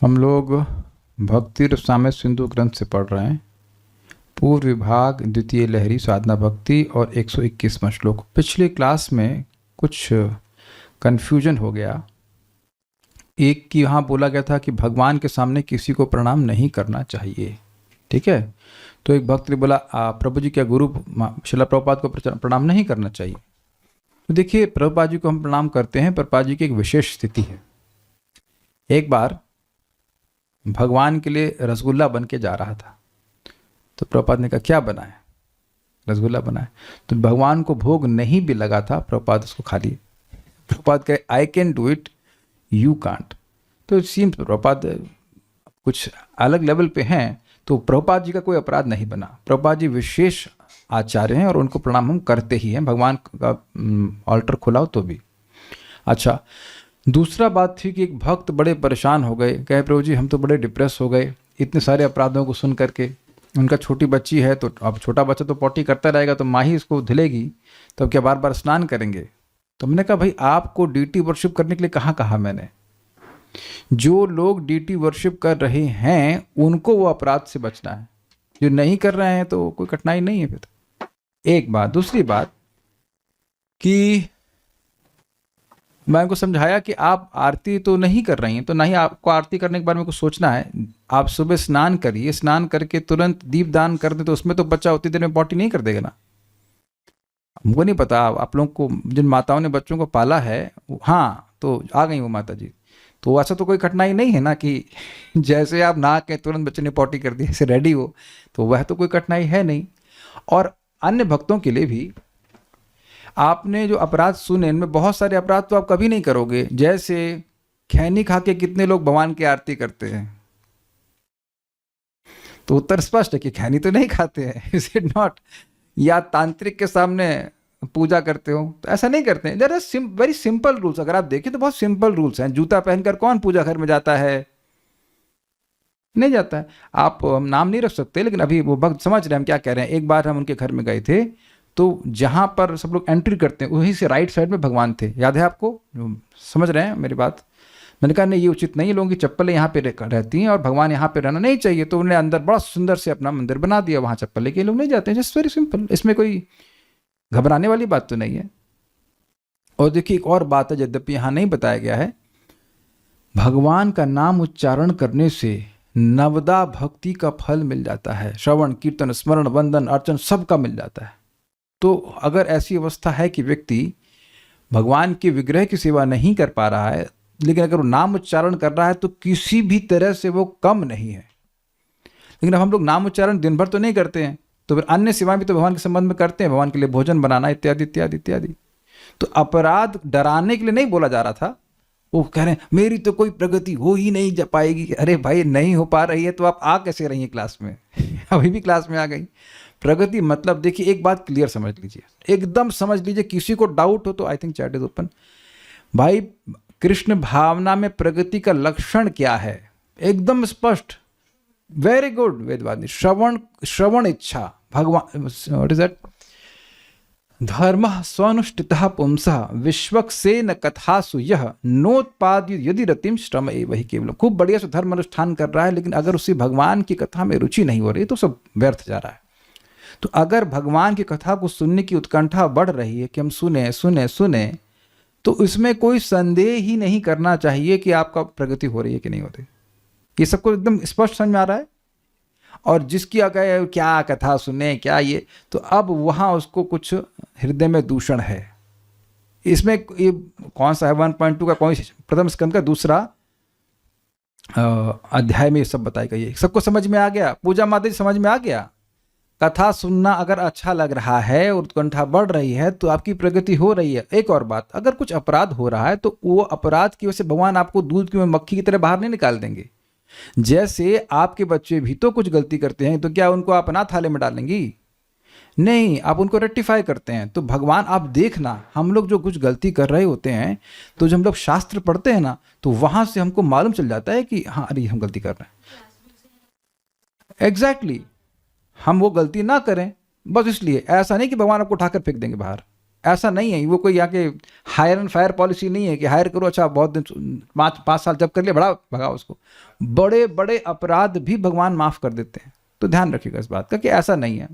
हम लोग भक्ति रसामृत सिंधु ग्रंथ से पढ़ रहे हैं। पूर्व विभाग द्वितीय लहरी साधना भक्ति और 121वां श्लोक। पिछले क्लास में कुछ कन्फ्यूजन हो गया। एक की यहाँ बोला गया था कि भगवान के सामने किसी को प्रणाम नहीं करना चाहिए, ठीक है। तो एक भक्त ने बोला प्रभु जी क्या गुरु श्रील प्रभुपाद को प्रणाम नहीं करना चाहिए। तो देखिए, प्रभुपाद जी को हम प्रणाम करते हैं। प्रभुपाद जी की एक विशेष स्थिति है। एक बार भगवान के लिए रसगुल्ला बन के जा रहा था, तो प्रभुपाद ने कहा क्या बना है? रसगुल्ला बना है। तो भगवान को भोग नहीं भी लगा था, प्रभुपाद उसको खा लिए। प्रभुपाद कहे I can do it, you can't. तो सीन प्रभुपाद कुछ अलग लेवल पे हैं, तो प्रभुपाद जी का कोई अपराध नहीं बना। प्रभुपाद जी विशेष आचार्य हैं और उनको प्रणाम हम करते ही हैं, भगवान का ऑल्टर खुला हो तो भी। अच्छा, दूसरा बात थी कि एक भक्त बड़े परेशान हो गए, कहे प्रभु जी हम तो बड़े डिप्रेस हो गए इतने सारे अपराधों को सुन करके। उनका छोटी बच्ची है, तो अब छोटा बच्चा तो पॉटी करता रहेगा, तो माँ ही इसको धुलेगी, तो अब क्या बार बार स्नान करेंगे? तो मैंने कहा भाई आपको डीटी वर्शिप करने के लिए कहाँ कहा मैंने? जो लोग डीटी वर्शिप कर रहे हैं उनको वो अपराध से बचना है, जो नहीं कर रहे हैं तो कोई कठिनाई नहीं है। फिर एक बात। दूसरी बात कि मैं उनको समझाया कि आप आरती तो नहीं कर रही हैं, तो नहीं आपको आरती करने के बारे में कुछ सोचना है। आप सुबह स्नान करिए, स्नान करके तुरंत दीप दान कर दे, तो उसमें तो बच्चा उतनी देर में पॉटी नहीं कर देगा ना। हमको नहीं पता, आप लोगों को जिन माताओं ने बच्चों को पाला है, हाँ तो आ गई वो माता जी, तो ऐसा तो कोई कठिनाई नहीं है ना कि जैसे आप नहा के तुरंत बच्चे ने पॉटी कर दी, ऐसे रेडी हो, तो वह तो कोई कठिनाई है नहीं। और अन्य भक्तों के लिए भी आपने जो अपराध सुने, इनमें बहुत सारे अपराध तो आप कभी नहीं करोगे। जैसे खैनी खा के कितने लोग भगवान की आरती करते हैं? तो उत्तर स्पष्ट है कि खैनी तो नहीं खाते हैं, इज इट नॉट? या तांत्रिक के सामने पूजा करते हो, तो ऐसा नहीं करते हैं। There are very simple rules. अगर आप देखें तो बहुत सिंपल रूल्स हैं। जूता पहनकर कौन पूजा घर में जाता है? नहीं जाता है। आप हम नाम नहीं रख सकते, लेकिन अभी वो भक्त समझ रहे हैं हम क्या कह रहे हैं। एक बार हम उनके घर में गए थे, तो जहाँ पर सब लोग एंट्री करते हैं वहीं से राइट साइड में भगवान थे, याद है आपको? समझ रहे हैं मेरी बात? मैंने कहा नहीं, ये उचित नहीं है, लोगों की चप्पलें यहाँ पे रहती हैं और भगवान यहाँ पे रहना नहीं चाहिए। तो उन्होंने अंदर बड़ा सुंदर से अपना मंदिर बना दिया, वहाँ चप्पल लेके लोग नहीं जाते हैं। जस्ट वेरी सिंपल, इसमें कोई घबराने वाली बात तो नहीं है। और देखिए एक और बात है, यद्यपि यहाँ नहीं बताया गया है, भगवान का नाम उच्चारण करने से नवदा भक्ति का फल मिल जाता है। श्रवण कीर्तन स्मरण वंदन अर्चन सबका मिल जाता है। तो अगर ऐसी अवस्था है कि व्यक्ति भगवान के विग्रह की सेवा नहीं कर पा रहा है, लेकिन अगर वो नाम उच्चारण कर रहा है, तो किसी भी तरह से वो कम नहीं है। लेकिन अब हम लोग नाम उच्चारण दिन भर तो नहीं करते हैं, तो फिर अन्य सेवाएं भी तो भगवान के संबंध में करते हैं, भगवान के लिए भोजन बनाना इत्यादि इत्यादि इत्यादि। तो अपराध डराने के लिए नहीं बोला जा रहा था। वो कह रहे हैं मेरी तो कोई प्रगति हो ही नहीं जा पाएगी। अरे भाई नहीं हो पा रही है तो आप आ कैसे रही हैं क्लास में? अभी भी क्लास में आ गई। प्रगति मतलब देखिए, एक बात क्लियर समझ लीजिए, एकदम समझ लीजिए। किसी को डाउट हो तो I think chat is open. भाई कृष्ण भावना में प्रगति का लक्षण क्या है? एकदम स्पष्ट। Very good वेदवादी। श्रवण इच्छा भगवान, व्हाट इज दैट? धर्म स्वनुष्ठितः पुंसः विश्वक्सेन कथासु यह नोत्पाद्य यदि रतिम श्रम वही केवल। खूब बढ़िया से धर्म अनुष्ठान कर रहा है, लेकिन अगर उसे भगवान की कथा में रुचि नहीं हो रही तो सब व्यर्थ जा रहा है। तो अगर भगवान की कथा को सुनने की उत्कंठा बढ़ रही है कि हम सुने सुने सुने, तो इसमें कोई संदेह ही नहीं करना चाहिए कि आपका प्रगति हो रही है कि नहीं हो रही। ये सबको एकदम स्पष्ट समझ में आ रहा है। और जिसकी अगर क्या कथा सुने क्या ये, तो अब वहाँ उसको कुछ हृदय में दूषण है। इसमें ये कौन सा है? 1.2 का कौन प्रथम स्कंद का दूसरा अध्याय में ये सब बताया गया। सबको समझ में आ गया? पूजा माता जी समझ में आ गया? कथा सुनना अगर अच्छा लग रहा है, उत्कंठा बढ़ रही है, तो आपकी प्रगति हो रही है। एक और बात, अगर कुछ अपराध हो रहा है तो वो अपराध की वजह से भगवान आपको दूध की मक्खी की तरह बाहर नहीं निकाल देंगे। जैसे आपके बच्चे भी तो कुछ गलती करते हैं, तो क्या उनको आप अनाथ थाले में डालेंगी? नहीं, आप उनको रेक्टिफाई करते हैं। तो भगवान आप देखना, हम लोग जो कुछ गलती कर रहे होते हैं, तो जब हम लोग शास्त्र पढ़ते हैं ना, तो वहां से हमको मालूम चल जाता है कि हाँ अरे हम गलती कर रहे हैं। एग्जैक्टली हम वो गलती ना करें, बस इसलिए। ऐसा नहीं कि भगवान आपको उठाकर फेंक देंगे बाहर, ऐसा नहीं है, वो कोई यहाँ के हायर एंड फायर पॉलिसी नहीं है कि हायर करो, अच्छा बहुत दिन 5 साल जब कर लिया बड़ा भगाओ उसको। बड़े बड़े अपराध भी भगवान माफ़ कर देते हैं, तो ध्यान रखिएगा इस बात का कि ऐसा नहीं है।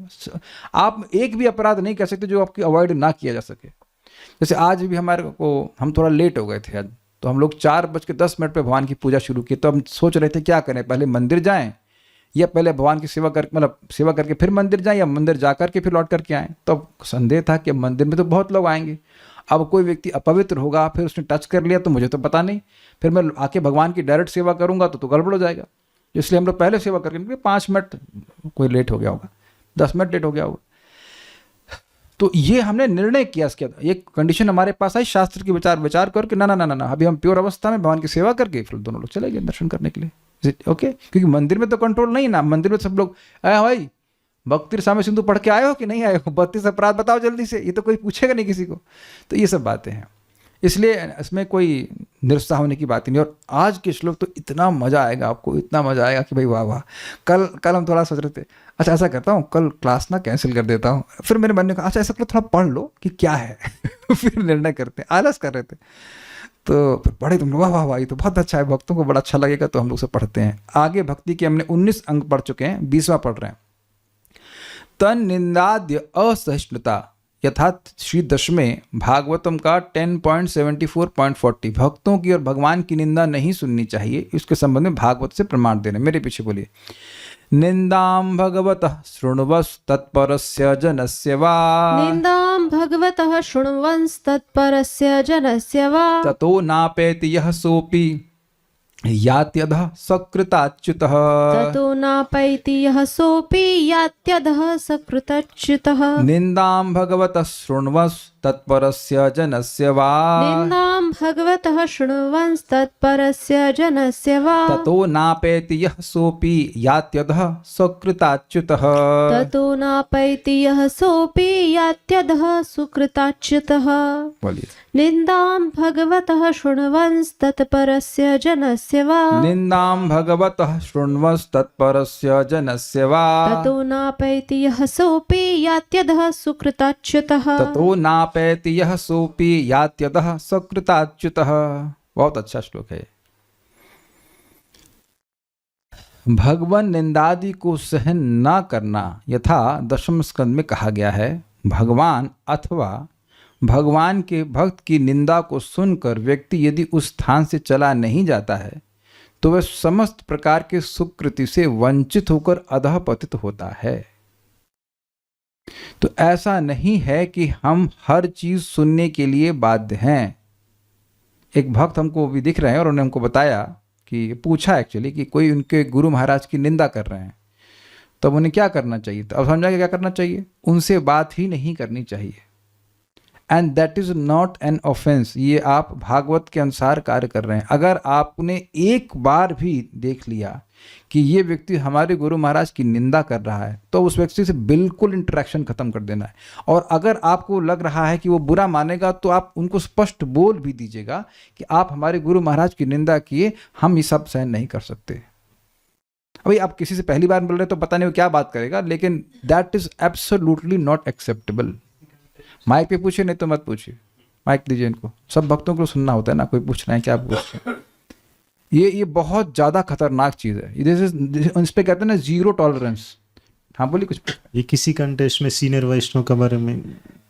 आप एक भी अपराध नहीं कर सकते जो आपकी अवॉइड ना किया जा सके। जैसे आज भी हमारे को, हम थोड़ा लेट हो गए थे आज, तो हम लोग 4:10 पे भगवान की पूजा शुरू की। तो हम सोच रहे थे क्या करें, पहले मंदिर जाएं या पहले भगवान की सेवा कर, मतलब सेवा करके फिर मंदिर जाएं, या मंदिर जा करके फिर लौट करके आएँ। तो अब संदेह था कि मंदिर में तो बहुत लोग आएंगे, अब कोई व्यक्ति अपवित्र होगा, फिर उसने टच कर लिया तो मुझे तो पता नहीं, फिर मैं आके भगवान की डायरेक्ट सेवा करूंगा तो गड़बड़ हो जाएगा। इसलिए हम लोग पहले सेवा करके 5 मिनट कोई लेट हो गया होगा, 10 मिनट लेट हो गया होगा। तो ये हमने निर्णय किया, इसके एक कंडीशन हमारे पास आई, शास्त्र की विचार करके ना ना ना ना, अभी हम प्योर अवस्था में भगवान की सेवा करके फिर दोनों लोग चले गए दर्शन करने के लिए। ओके, क्योंकि मंदिर में तो कंट्रोल नहीं ना, मंदिर में सब लोग भाई भक्ति सामे सिंधु पढ़ के आए हो कि नहीं आए हो, 32 अपराध बताओ जल्दी से, ये तो कोई पूछेगा नहीं किसी को। तो ये सब बातें हैं, इसलिए इसमें कोई निरुत्साह होने की बात ही नहीं। और आज के श्लोक तो इतना मज़ा आएगा आपको, इतना मज़ा आएगा कि भाई वाह वाह। कल हम थोड़ा सोच रहे थे, अच्छा ऐसा करता हूँ कल क्लास ना कैंसिल कर देता हूँ, फिर मेरे मन ने कहा अच्छा ऐसा करो थोड़ा पढ़ लो कि क्या है फिर निर्णय करते हैं, आलस कर रहे थे तो फिर पढ़े, तुम वाह वाह वाह ये तो बहुत अच्छा है, भक्तों को बड़ा अच्छा लगेगा, तो हम लोग से पढ़ते हैं। आगे भक्ति के हमने 19 अंक पढ़ चुके हैं, 20वां पढ़ रहे हैं। तन निंदाद्य असहिष्णुता यथात श्री दशमें भागवतम का 10.74.40, भक्तों की और भगवान की निंदा नहीं सुननी चाहिए, इसके संबंध में भागवत से प्रमाण देने। मेरे पीछे बोलिए, निंदां भगवतः शृण्वंस्तत्परस्य जनस्य वा, निंदां भगवतः शृण्वंस्तत्परस्य जनस्य वा, ततो नापेति यः सोऽपि यात्यधः सकृताच्युतः, ततो नापैति यः सोऽपि यात्यधः सकृतच्युतः। निंदां भगवतः शृण्वंस्तत्परस्य जनस्य वा, निंदां भगवतः शृण्वंस्तत्परस्य जनस्य वा, ततो नापेति यः सोऽपि यात्यधः सकृताच्युतः, ततो नापैति यः सोऽपि यात्यधः सुकृताच्युतः। बोलिए, निंदां भगवतः शृण्वंस्तत्परस्य जनस्य वा, निंदां भगवतः शृण्वंस्तत्परस्य जनस्य वा, ततो नापैति यः सोऽपि यात्यधः सुकृताच्युतः, ततो नापैति यः सोऽपि यात्यधः सकृताच्युतः। बहुत अच्छा श्लोक है। भगवान निंदादि को सहन न करना यथा 10वें स्कंद में कहा गया है। भगवान अथवा भगवान के भक्त की निंदा को सुनकर व्यक्ति यदि उस स्थान से चला नहीं जाता है तो वह समस्त प्रकार के सुकृति से वंचित होकर अधःपतित होता है। तो ऐसा नहीं है कि हम हर चीज सुनने के लिए बाध्य हैं। एक भक्त हमको भी दिख रहे हैं और उन्होंने हमको बताया कि पूछा एक्चुअली कि कोई उनके गुरु महाराज की निंदा कर रहे हैं, तब उन्हें क्या करना चाहिए। तो अब समझा क्या करना चाहिए, उनसे बात ही नहीं करनी चाहिए। And that is not an offence. ये आप भागवत के अनुसार कार्य कर रहे हैं। अगर आपने एक बार भी देख लिया कि ये व्यक्ति हमारे गुरु महाराज की निंदा कर रहा है तो उस व्यक्ति से बिल्कुल इंटरेक्शन खत्म कर देना है। और अगर आपको लग रहा है कि वो बुरा मानेगा तो आप उनको स्पष्ट बोल भी दीजिएगा कि आप हमारे गुरु महाराज की निंदा किए, हम ये सब सहन नहीं कर सकते। अभी आप किसी से पहली बार मिल रहे तो पता नहीं वो क्या बात करेगा, लेकिन that is absolutely not acceptable. Mic पे पूछिए, नहीं तो मत पूछिए। माइक दीजिए इनको, सब भक्तों को सुनना होता है ना, कोई पूछ रहे हैं क्या पूछ रहे हैं। ये बहुत ज़्यादा खतरनाक चीज़ है। इस पे कहते हैं ना जीरो टॉलरेंस। हाँ बोलिए कुछ। ये किसी कंटेस्ट में सीनियर वैष्णव के बारे में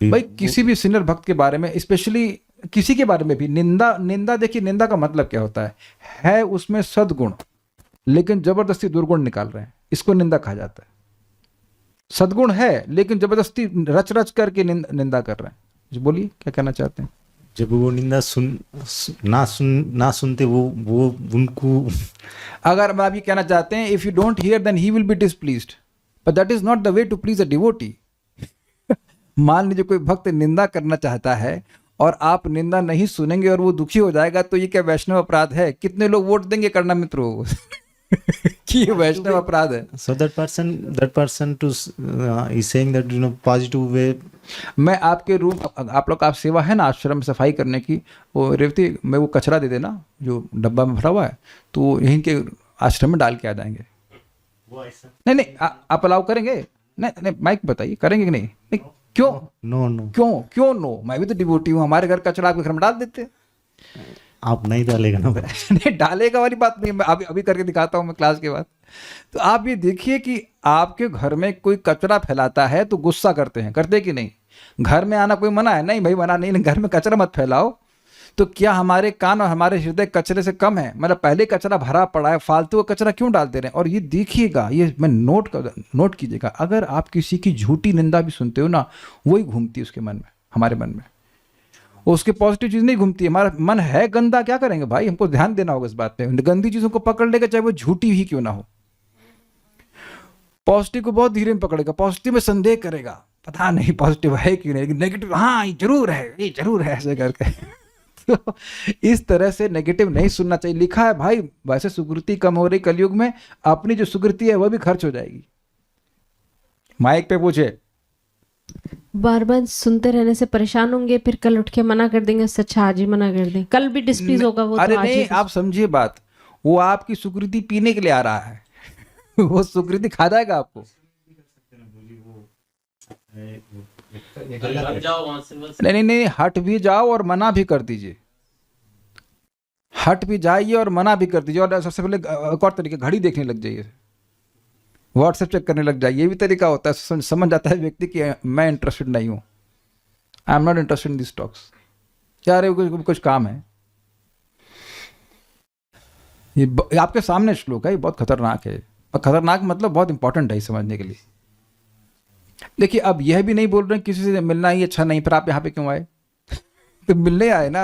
भाई किसी भी सीनियर भक्त के बारे में, स्पेशली किसी के बारे में भी निंदा देखिए, निंदा का मतलब क्या होता है उसमें सद्गुण, लेकिन जबरदस्ती दुर्गुण निकाल रहे हैं, इसको निंदा कहा जाता है। सद्गुण है लेकिन जबरदस्ती रच करके निंदा कर रहे हैं। जी बोलिए क्या कहना चाहते हैं। जब वो निंदा ना सुनते वो उनको, अगर आप ये कहना चाहते हैं if you don't hear then he will be displeased, but that is not the way to please a devotee. मान लीजिए कोई भक्त निंदा करना चाहता है और आप निंदा नहीं सुनेंगे और वो दुखी हो जाएगा, तो ये क्या वैष्णव अपराध है। कितने लोग वोट देंगे करना मित्रों कि ये वैष्णव अपराध है। so that person to is saying that positive way। मैं आपके रूम, आप लोग आप सेवा है ना आश्रम में सफाई करने की, वो रेवती में वो कचरा दे देना जो डब्बा में भरा हुआ है, तो यहीं के आश्रम में डाल के आ जाएंगे। नहीं आप अलाउ करेंगे? नहीं माइक बताइए, करेंगे कि नहीं? क्यों? नो नो, क्यों नो? मैं भी तो डिवोटी हूँ, हमारे घर कचरा आपके घर में डाल देते। आप नहीं डालेगा ना भाई। नहीं, डालेगा वाली बात नहीं, मैं अभी अभी करके दिखाता हूँ मैं क्लास के बाद। तो आप ये देखिए कि आपके घर में कोई कचरा फैलाता है तो गुस्सा करते हैं, करते कि नहीं? घर में आना कोई मना है? नहीं भाई मना नहीं, घर में कचरा मत फैलाओ। तो क्या हमारे कान और हमारे हृदय कचरे से कम है? मतलब पहले कचरा भरा पड़ा है, फालतू का कचरा क्यों डालते रहे? और ये देखिएगा, ये मैं नोट कीजिएगा, अगर आप किसी की झूठी निंदा भी सुनते हो ना, वही घूमती है उसके मन में, हमारे मन में। उसके पॉजिटिव चीज नहीं घूमती है। हमारा मन है गंदा, क्या करेंगे भाई? हमको ध्यान देना होगा इस बात पे। गंदी चीजों को पकड़ लेगा, चाहे वो झूठी ही क्यों ना हो। पॉजिटिव को बहुत धीरे में पकड़ेगा, पॉजिटिव में संदेह करेगा, पता नहीं पॉजिटिव है कि नहीं, नेगेटिव हाँ ये जरूर है, ये जरूर है, ऐसे करके। तो इस तरह से नेगेटिव नहीं सुनना चाहिए। लिखा है भाई, वैसे सुकृति कम हो रही कलयुग में, अपनी जो सुकृति है वह भी खर्च हो जाएगी। माइक पे पूछे। बार बार सुनते रहने से परेशान होंगे, फिर कल उठ के मना कर देंगे, सच्चा आज ही मना कर दें, कल भी डिस्प्लीज होगा वो। अरे तो आज नहीं, ही आप समझिए बात, वो आपकी सुकृति पीने के लिए आ रहा है। वो सुकृति खा जाएगा आपको। नहीं, हट भी जाओ और मना भी कर दीजिए। हट भी जाइए और मना भी कर दीजिए। और सबसे पहले एक और तरीके, घड़ी देखने लग जाइए, व्हाट्सएप चेक करने लग जाइए। ये भी तरीका होता है, समझ जाता है व्यक्ति कि मैं इंटरेस्टेड नहीं हूँ, I am not interested in this talks. क्या रे कुछ काम है। ये आपके सामने श्लोक है, ये बहुत खतरनाक है। और खतरनाक मतलब बहुत इंपॉर्टेंट है समझने के लिए। देखिए, अब यह भी नहीं बोल रहे किसी से मिलना ही अच्छा नहीं, फिर आप यहाँ पे क्यों आए? तो मिलने आए ना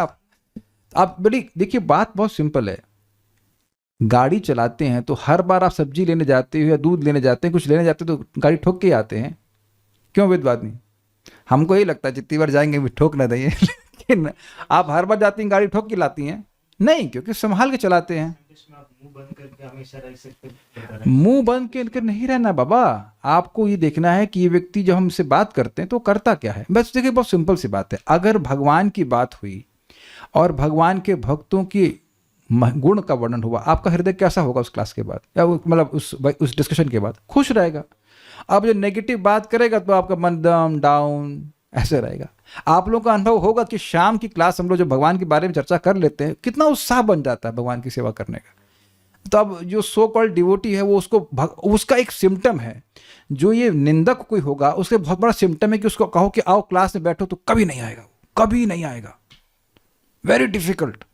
आप बड़ी। देखिए, बात बहुत सिंपल है। गाड़ी चलाते हैं तो हर बार आप सब्जी लेने जाते हो या दूध लेने जाते हैं, कुछ लेने जाते हो तो गाड़ी ठोक के आते हैं, क्यों विद्वानी? हमको यही लगता है जितनी बार जाएंगे भी ठोक ना देंगे। लेकिन आप हर बार जाती हैं गाड़ी ठोक के लाती हैं? नहीं, क्योंकि संभाल के चलाते हैं। मुंह बंद करके नहीं रहना बाबा। आपको ये देखना है कि ये व्यक्ति जब हमसे बात करते हैं तो करता क्या है। बस देखिए, बहुत सिंपल सी बात है। अगर भगवान की बात हुई और भगवान के भक्तों की गुण का वर्णन हुआ, आपका हृदय कैसा होगा उस क्लास के बाद, या मतलब उस डिस्कशन के बाद? खुश रहेगा। अब जो नेगेटिव बात करेगा तो आपका मन डाउन ऐसे रहेगा। आप लोगों का अनुभव होगा कि शाम की क्लास हम लोग जो भगवान के बारे में चर्चा कर लेते हैं, कितना उत्साह बन जाता है भगवान की सेवा करने का। तो अब जो सो कॉल्ड डिवोटी है वो उसका एक सिम्टम है। जो ये निंदक कोई होगा उसके बहुत बड़ा सिम्टम है कि उसको कहो कि आओ क्लास में बैठो, तो कभी नहीं आएगा, कभी नहीं आएगा। Very difficult.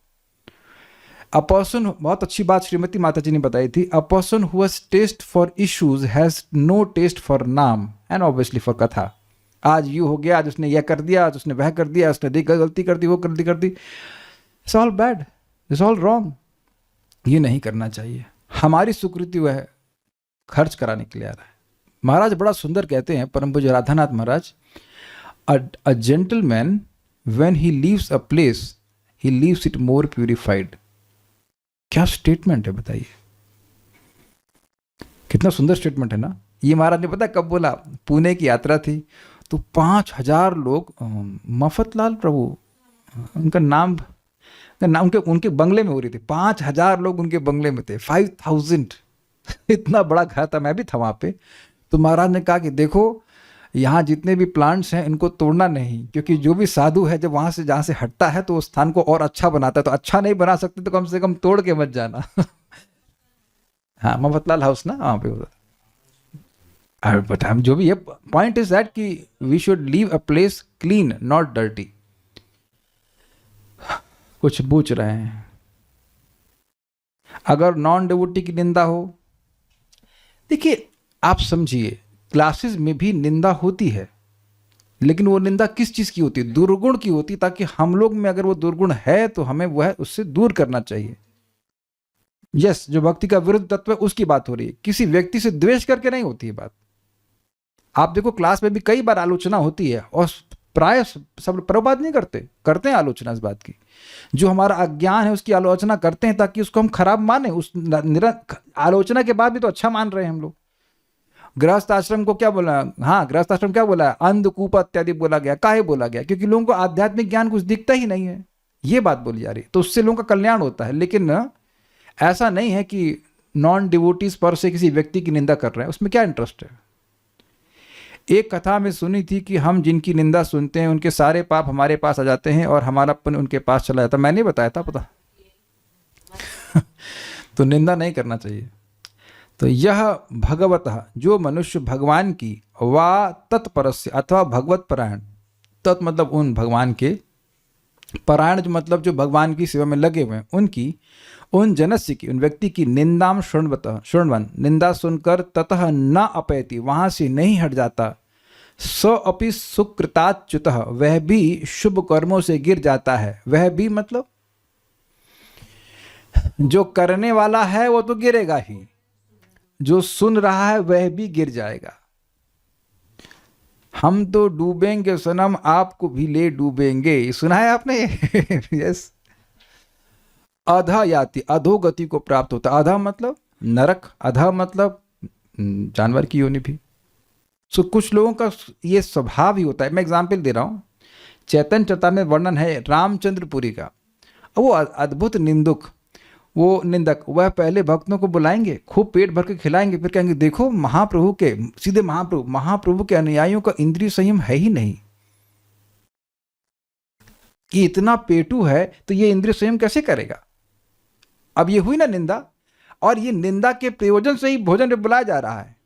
अ पर्सन, बहुत अच्छी बात श्रीमती माता जी ने बताई थी, a person who has taste for issues has no taste for naam and obviously for katha. आज यू हो गया, आज उसने यह कर दिया, आज उसने वह कर दिया, उसने देखा गलती कर दी, वो कर दी। It's all bad, it's all wrong. ये नहीं करना चाहिए। हमारी सुकृति वह खर्च कराने के लिए आ रहा है। महाराज बड़ा सुंदर कहते हैं, परम पूज्य Radhanath Maharaj, a gentleman when he leaves a place he leaves it more purified. क्या स्टेटमेंट है बताइए, कितना सुंदर स्टेटमेंट है ना। ये महाराज ने पता कब बोला? पुणे की यात्रा थी तो 5000 लोग, मफतलाल प्रभु उनका नाम उनके बंगले में हो रही थी। 5000 लोग उनके बंगले में थे, 5000। इतना बड़ा घर था, मैं भी था वहाँ पे। तो महाराज ने कहा कि देखो, यहाँ जितने भी प्लांट्स हैं इनको तोड़ना नहीं, क्योंकि जो भी साधु है जब वहाँ से जहाँ से हटता है तो उस स्थान को और अच्छा बनाता है। तो अच्छा नहीं बना सकते तो कम से कम तोड़ के मत जाना। हाँ, मफतलाल हाउस ना, वहाँ पे होता। बट हम जो भी है, पॉइंट इज दैट कि we should leave a place clean not dirty. कुछ पूछ रहे हैं, अगर नॉन डिवोटी की निंदा हो, देखिए आप समझिए, क्लासेस में भी निंदा होती है, लेकिन वो निंदा किस चीज की होती है? दुर्गुण की होती है, ताकि हम लोग में अगर वो दुर्गुण है तो हमें वह उससे दूर करना चाहिए। यस, जो भक्ति का विरुद्ध तत्व है उसकी बात हो रही है, किसी व्यक्ति से द्वेष करके नहीं होती है बात। आप देखो, क्लास में भी कई बार आलोचना होती है और प्राय सब प्रभुपाद नहीं करते हैं आलोचना इस बात की। जो हमारा अज्ञान है उसकी आलोचना करते हैं ताकि उसको हम खराब माने। उस आलोचना के बाद भी तो अच्छा मान रहे हैं हम लोग। गृहस्थ आश्रम को क्या बोला? हाँ, गृहस्थ आश्रम क्या बोला? अंधकूप इत्यादि बोला गया। काहे बोला गया? क्योंकि लोगों को आध्यात्मिक ज्ञान कुछ दिखता ही नहीं है, ये बात बोली जा रही है। तो उससे लोगों का कल्याण होता है। लेकिन ऐसा नहीं है कि नॉन डिवोटीज पर से किसी व्यक्ति की निंदा कर रहे हैं, उसमें क्या इंटरेस्ट है? एक कथा में सुनी थी कि हम जिनकी निंदा सुनते हैं उनके सारे पाप हमारे पास आ जाते हैं और हमारा पुण्य उनके पास चला जाता है। मैंने बताया था, पता तो निंदा नहीं करना चाहिए। तो यह भगवतः, जो मनुष्य भगवान की, वा तत्परस्य अथवा भगवत परायण, तत् मतलब उन भगवान के, परायण जो मतलब जो भगवान की सेवा में लगे हुए हैं उनकी, उन जनस्य की, उन व्यक्ति की निंदाम शृण्वन, निंदा सुनकर ततः न अपैति, वहां से नहीं हट जाता, स अपि सुकृताच्युतः, वह भी शुभ कर्मों से गिर जाता है। वह भी मतलब जो करने वाला है वो तो गिरेगा ही, जो सुन रहा है वह भी गिर जाएगा। हम तो डूबेंगे सनम, आपको भी ले डूबेंगे, सुना है आपने? यस। अधा याति, अधोगति को प्राप्त होता। अधा मतलब नरक, अधा मतलब जानवर की योनि भी। सो कुछ लोगों का ये स्वभाव ही होता है। मैं एग्जाम्पल दे रहा हूं, चैतन्य चरिता में वर्णन है रामचंद्रपुरी का। वो अद्भुत निंदक, वो निंदक, वह पहले भक्तों को बुलाएंगे, खूब पेट भर के खिलाएंगे, फिर कहेंगे देखो महाप्रभु के, सीधे महाप्रभु के अनुयायियों का इंद्रिय संयम है ही नहीं, ये इतना पेटू है तो ये इंद्रिय संयम कैसे करेगा। अब ये हुई ना निंदा, और ये निंदा के प्रयोजन से ही भोजन पे बुलाया जा रहा है।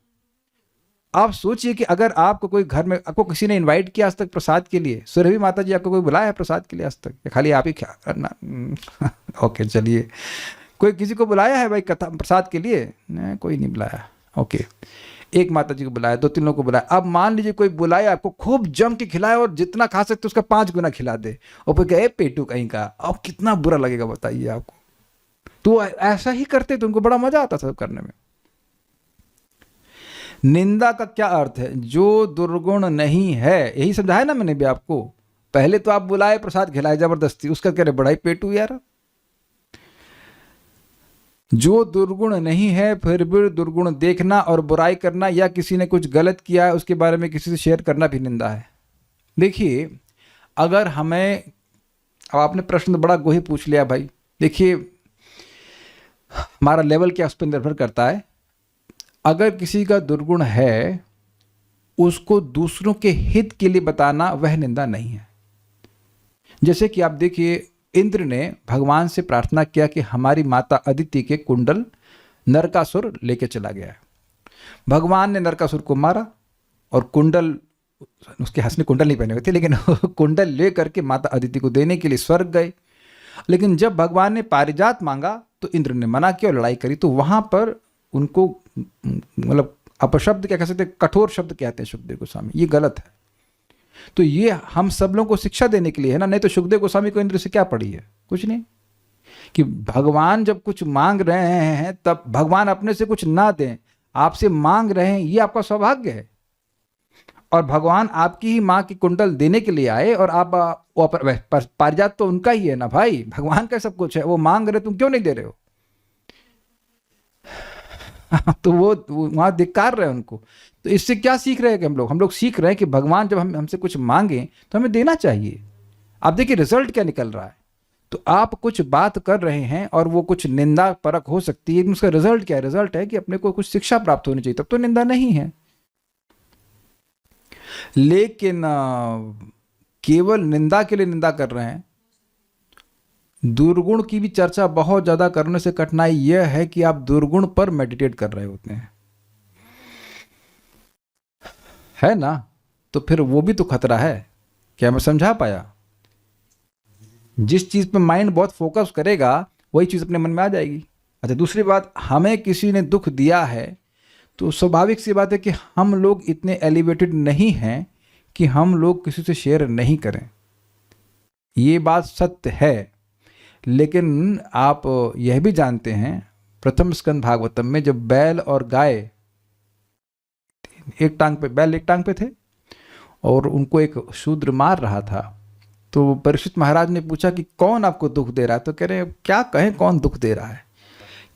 आप सोचिए कि अगर आपको कोई घर में, आपको किसी ने इनवाइट किया आज तक प्रसाद के लिए, सुरभि माता जी आपको कोई बुलाया है प्रसाद के लिए आज तक, या खाली आप ही क्या करना? ओके चलिए, कोई किसी को बुलाया है भाई कथा प्रसाद के लिए? नहीं, कोई नहीं बुलाया। ओके, एक माता जी को बुलाया, 2-3 लोगों को बुलाया। अब मान लीजिए कोई बुलाया, आपको खूब जम के खिलाए और जितना खा सकते उसका 5 गुना खिला दे, और फिर कहे पेटू कहीं का, अब कितना बुरा लगेगा बताइए आपको। तो ऐसा ही करते तो उनको बड़ा मजा आता सब करने में। निंदा का क्या अर्थ है? जो दुर्गुण नहीं है, यही समझाया ना मैंने भी आपको। पहले तो आप बुलाए, प्रसाद खिलाए जबरदस्ती, उसका कह रहे बड़ा ही पेटू यार। जो दुर्गुण नहीं है फिर भी दुर्गुण देखना और बुराई करना, या किसी ने कुछ गलत किया है उसके बारे में किसी से शेयर करना भी निंदा है। देखिए, अगर हमें, अब आपने प्रश्न तो बड़ा गोही पूछ लिया भाई। देखिए, हमारा लेवल क्या उस पर निर्भर करता है। अगर किसी का दुर्गुण है, उसको दूसरों के हित के लिए बताना वह निंदा नहीं है। जैसे कि आप देखिए, इंद्र ने भगवान से प्रार्थना किया कि हमारी माता अदिति के कुंडल नरकासुर लेके चला गया है। भगवान ने नरकासुर को मारा और कुंडल, उसके हंसने कुंडल नहीं पहने हुए थे, लेकिन कुंडल ले करके माता अदिति को देने के लिए स्वर्ग गए। लेकिन जब भगवान ने पारिजात मांगा तो इंद्र ने मना किया और लड़ाई करी। तो वहां पर उनको मतलब अपशब्द क्या कह सकते, कठोर शब्द कहते हैं सुखदेव गोस्वामी, ये गलत है। तो ये हम सब लोगों को शिक्षा देने के लिए है ना, नहीं तो सुखदेव गोस्वामी को इंद्र से क्या पड़ी है? कुछ नहीं। कि भगवान जब कुछ मांग रहे हैं तब भगवान अपने से कुछ ना दें, आपसे मांग रहे हैं, ये आपका सौभाग्य है। और भगवान आपकी ही माँ की कुंडल देने के लिए आए और आप पारिजात तो उनका ही है ना भाई, भगवान का सब कुछ है, वो मांग रहे तुम क्यों नहीं दे रहे हो? तो वो वहां धिक्कार रहे उनको। तो इससे क्या सीख रहे हैं कि हम लोग सीख रहे हैं कि भगवान जब हमसे कुछ मांगे तो हमें देना चाहिए। आप देखिए रिजल्ट क्या निकल रहा है। तो आप कुछ बात कर रहे हैं और वो कुछ निंदा परक हो सकती है, उसका रिजल्ट क्या है? रिजल्ट है कि अपने को कुछ शिक्षा प्राप्त होनी चाहिए, तब तो निंदा नहीं है। लेकिन केवल निंदा के लिए निंदा कर रहे हैं। दुर्गुण की भी चर्चा बहुत ज्यादा करने से कठिनाई यह है कि आप दुर्गुण पर मेडिटेट कर रहे होते हैं, है ना? तो फिर वो भी तो खतरा है। क्या मैं समझा पाया? जिस चीज पे माइंड बहुत फोकस करेगा वही चीज अपने मन में आ जाएगी। अच्छा, दूसरी बात, हमें किसी ने दुख दिया है तो स्वाभाविक सी बात है कि हम लोग इतने एलिवेटेड नहीं हैं कि हम लोग किसी से शेयर नहीं करें। ये बात सत्य है। लेकिन आप यह भी जानते हैं, प्रथम स्कंद भागवतम में जब बैल और गाय बैल एक टांग पे थे और उनको एक शूद्र मार रहा था, तो परीक्षित महाराज ने पूछा कि कौन आपको दुख दे रहा है? तो कह रहे हैं क्या कहें कौन दुख दे रहा है,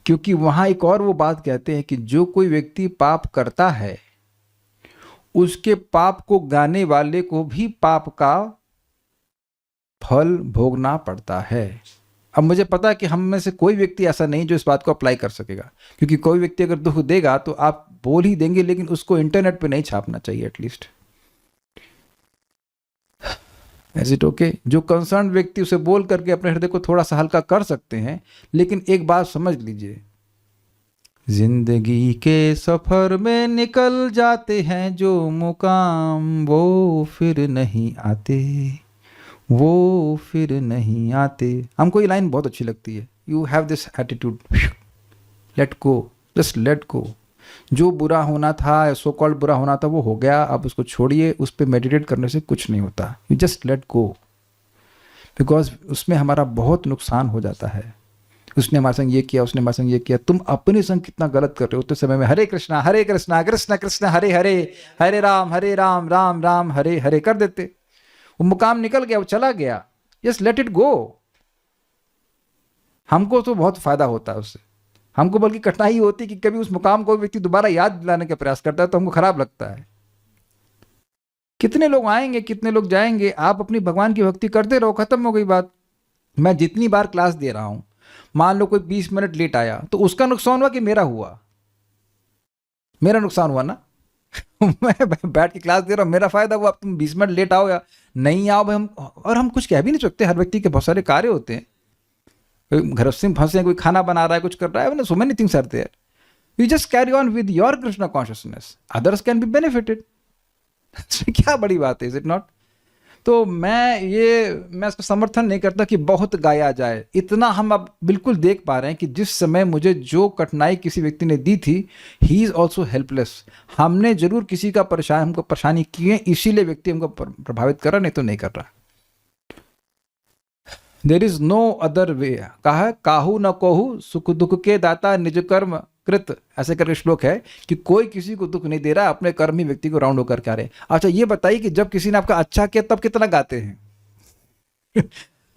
क्योंकि वहां एक और वो बात कहते हैं कि जो कोई व्यक्ति पाप करता है उसके पाप को गाने वाले को भी पाप का फल भोगना पड़ता है। अब मुझे पता है कि हम में से कोई व्यक्ति ऐसा नहीं जो इस बात को अप्लाई कर सकेगा, क्योंकि कोई व्यक्ति अगर दुख देगा तो आप बोल ही देंगे, लेकिन उसको इंटरनेट पे नहीं छापना चाहिए एटलीस्ट। Is it okay? जो कंसर्न व्यक्ति उसे बोल करके अपने हृदय को थोड़ा सा हल्का कर सकते हैं, लेकिन एक बात समझ लीजिए, जिंदगी के सफर में निकल जाते हैं जो मुकाम, वो फिर नहीं आते, वो फिर नहीं आते। हमको ये लाइन बहुत अच्छी लगती है, you have this attitude, let go, just let go. जो बुरा होना था, सो कॉल्ड बुरा होना था, वो हो गया, अब उसको छोड़िए, उस पर मेडिटेट करने से कुछ नहीं होता। You just let go, because उसमें हमारा बहुत नुकसान हो जाता है। उसने हमारे संग ये किया, उसने हमारे संग ये किया, तुम अपने संग कितना गलत कर रहे हो। उतने समय में हरे कृष्णा कृष्ण कृष्ण हरे हरे, हरे राम राम राम हरे हरे कर देते, वो मुकाम निकल गया, वो चला गया। Just let it go. हमको तो बहुत फायदा होता है उससे, हमको बल्कि कठिनाई होती है कि कभी उस मुकाम को व्यक्ति दोबारा याद दिलाने का प्रयास करता है तो हमको खराब लगता है। कितने लोग आएंगे, कितने लोग जाएंगे, आप अपनी भगवान की भक्ति करते रहो, खत्म हो गई बात। मैं जितनी बार क्लास दे रहा हूं, मान लो कोई 20 मिनट लेट आया तो उसका नुकसान हुआ कि मेरा हुआ? मेरा नुकसान हुआ ना। मैं बैठ के क्लास दे रहा हूं, मेरा फायदा हुआ। अब तुम 20 मिनट लेट आओ या नहीं आओ भाई, हम कुछ कह भी नहीं सकते। हर व्यक्ति के बहुत सारे कार्य होते हैं, कोई घर से फंसे, कोई खाना बना रहा है, कुछ कर रहा है, so many things are there. You just carry on with your Krishna consciousness, others can be benefited. क्या बड़ी बात है, इज इट नॉट? तो मैं इसका समर्थन नहीं करता कि बहुत गाया जाए। इतना हम अब बिल्कुल देख पा रहे हैं कि जिस समय मुझे जो कठिनाई किसी व्यक्ति ने दी थी, ही इज ऑल्सो हेल्पलेस। हमने जरूर किसी का हमको परेशानी की है, इसीलिए व्यक्ति हमको प्रभावित कर रहा, नहीं तो नहीं कर रहा। There is no other way. कहा है, काहू न कोहू सुख दुख के दाता निज कर्म कृत, ऐसे करके श्लोक है कि कोई किसी को दुख नहीं दे रहा, अपने कर्म ही व्यक्ति को राउंड होकर के आ रहे। अच्छा ये बताइए कि जब किसी ने आपका अच्छा किया तब कितना गाते हैं?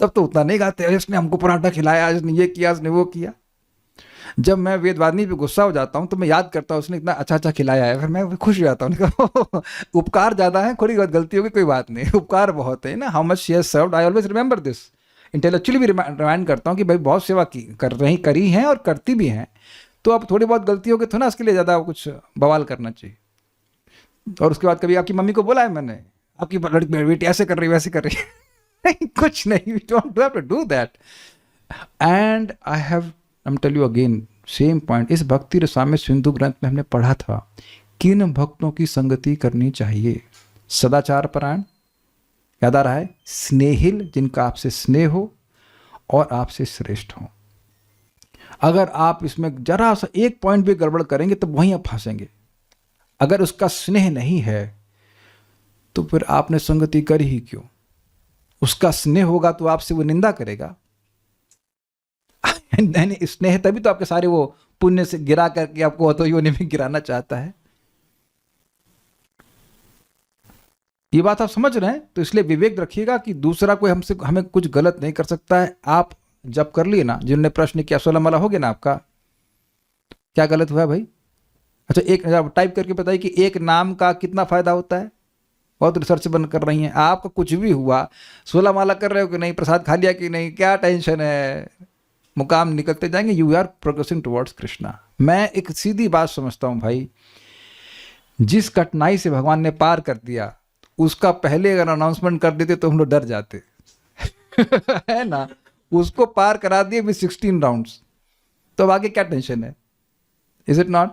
तब तो उतना नहीं गाते, इसने हमको पराठा खिलाया, इसने ये किया, इसने वो किया। जब मैं वेदवादिनी पे गुस्सा हो जाता हूँ तो मैं याद करता हूँ उसने इतना अच्छा अच्छा खिलाया है, फिर मैं खुश हो जाता हूँ। उपकार ज्यादा है, थोड़ी बहुत गलती होगी कोई बात नहीं, उपकार बहुत है ना। How much she has served, I always remember this. Intellectually भी रिमाइंड करता हूँ कि भाई बहुत सेवा करी हैं और करती भी हैं, तो अब थोड़ी बहुत गलती होगी तो ना उसके लिए ज़्यादा कुछ बवाल करना चाहिए। और उसके बाद कभी आपकी मम्मी को बोला है मैंने, आपकी बेटी ऐसे कर रही वैसे कर रही है। कुछ नहीं, we don't have to do that. And I am tell you again same point, इस भक्ति रसामृत सिंधु ग्रंथ में हमने पढ़ा था किन भक्तों की संगति करनी चाहिए। सदाचार परायण, याद आ रहा है, स्नेहिल, जिनका आपसे स्नेह हो और आपसे श्रेष्ठ हो। अगर आप इसमें जरा सा एक पॉइंट भी गड़बड़ करेंगे तो वहीं आप फंसेंगे। अगर उसका स्नेह नहीं है तो फिर आपने संगति करी ही क्यों? उसका स्नेह होगा तो आपसे वो निंदा करेगा। स्नेह तभी तो आपके सारे वो पुण्य से गिरा करके आपको तो योनि में गिराना चाहता है। ये बात आप समझ रहे हैं? तो इसलिए विवेक रखिएगा कि दूसरा कोई हमें कुछ गलत नहीं कर सकता है। आप जब कर लिए ना, जिन्होंने प्रश्न किया, 16 माला हो गया ना आपका, क्या गलत हुआ भाई? अच्छा एक टाइप करके बताइए कि एक नाम का कितना फायदा होता है। बहुत रिसर्च बन कर रही हैं। आपका कुछ भी हुआ, 16 माला कर रहे हो कि नहीं, प्रसाद खा लिया कि नहीं, क्या टेंशन है, मुकाम निकलते जाएंगे। You are progressing towards Krishna. मैं एक सीधी बात समझता हूँ भाई, जिस कठिनाई से भगवान ने पार कर दिया उसका पहले अगर अनाउंसमेंट कर देते तो हम लोग डर जाते। है ना? उसको पार करा दिए विद 16 राउंड्स, तो अब आगे क्या टेंशन है? Is it not?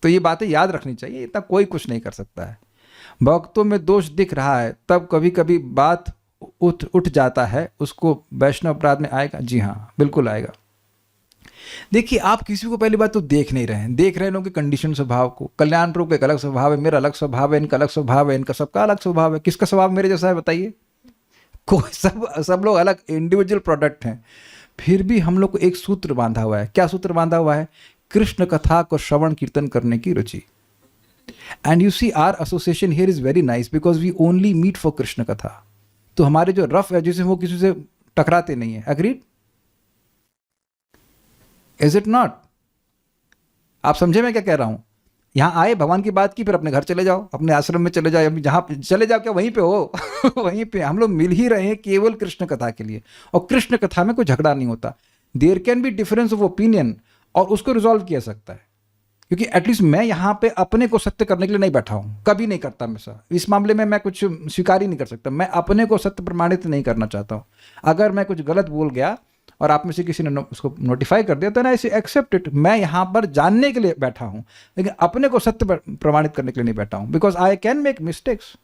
तो ये बातें याद रखनी चाहिए, इतना कोई कुछ नहीं कर सकता है। भक्तों में दोष दिख रहा है तब कभी कभी बात उठ जाता है, उसको वैष्णव अपराध में आएगा। जी हाँ, बिल्कुल आएगा। देखिए, आप किसी को पहली बात तो देख नहीं रहे हैं, देख रहे हैं लोगों के कंडीशन स्वभाव को। कल्याण प्रभु का एक अलग स्वभाव है, मेरा अलग स्वभाव है, इनका अलग स्वभाव है, इनका सबका अलग स्वभाव है। किसका स्वभाव मेरे जैसा है बताइए? कोई सब लोग अलग इंडिविजुअल प्रोडक्ट हैं। फिर भी हम लोग को एक सूत्र बांधा हुआ है। क्या सूत्र बांधा हुआ है? कृष्ण कथा को श्रवण कीर्तन करने की रुचि। And you see our association here is very nice because we only meet for Krishna katha. तो हमारे जो रफ एजेस हैं वो किसी से टकराते नहीं है। एग्रीड? Is it not? आप समझे मैं क्या कह रहा हूं? यहां आए, भगवान की बात की, फिर अपने घर चले जाओ, अपने आश्रम में चले जाओ, जहां चले जाओ, क्या वहीं पे हो? वहीं पे हम लोग मिल ही रहे हैं केवल कृष्ण कथा के लिए। और कृष्ण कथा में कोई झगड़ा नहीं होता। There can be difference of opinion और उसको रिजॉल्व किया सकता है। क्योंकि एटलीस्ट मैं यहाँ पे अपने को सत्य करने के लिए नहीं बैठा हूँ, कभी नहीं करता मैं ऐसा। इस मामले में मैं कुछ स्वीकार ही नहीं कर सकता, मैं अपने को सत्य प्रमाणित नहीं करना चाहता हूँ। अगर मैं कुछ गलत बोल गया और आप में से किसी ने उसको नोटिफाई कर दिया तो ना ऐसे एक्सेप्ट इट, मैं यहाँ पर जानने के लिए बैठा हूँ, लेकिन अपने को सत्य प्रमाणित करने के लिए नहीं बैठा हूँ, because I can make mistakes.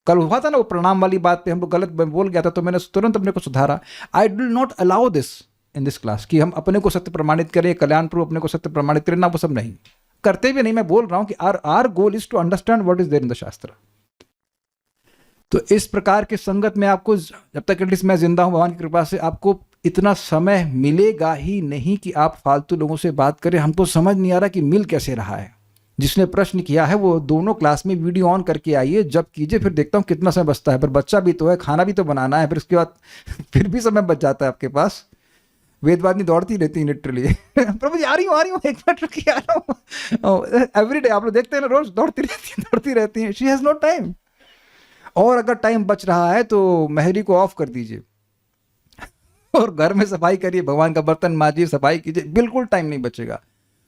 कल हुआ था ना वो प्रणाम वाली बात पे, हम लोग गलत बोल गया था तो मैंने तुरंत अपने को सुधारा। I will not allow this in this class कि हम अपने को सत्य प्रमाणित करें, कल्याण प्रभु अपने को सत्य प्रमाणित करें, ना वो सब नहीं करते भी नहीं। मैं बोल रहा हूं कि our goal is to understand what is there in the shastra. तो इस प्रकार के संगत में आपको, जब तक एटलीस्ट मैं जिंदा हूं भगवान की कृपा से, आपको इतना समय मिलेगा ही नहीं कि आप फालतू लोगों से बात करें। हमको समझ नहीं आ रहा कि मिल कैसे रहा है। जिसने प्रश्न किया है वो दोनों क्लास में वीडियो ऑन करके आइए, जब कीजिए, फिर देखता हूँ कितना समय बचता है। पर बच्चा भी तो है, खाना भी तो बनाना है, फिर उसके बाद फिर भी समय बच जाता है आपके पास। वेदवादिनी दौड़ती रहती है लिटरली प्रभु जी आ रही हूँ एक मिनट रुकिए, आ रहा हूँ। एवरी डे आप लोग देखते हैं ना, रोज दौड़ती रहती है। She has no time. और अगर टाइम बच रहा है तो मेहरी को ऑफ कर दीजिए और घर में सफाई करिए, भगवान का बर्तन माजिए, सफाई कीजिए, बिल्कुल टाइम नहीं बचेगा।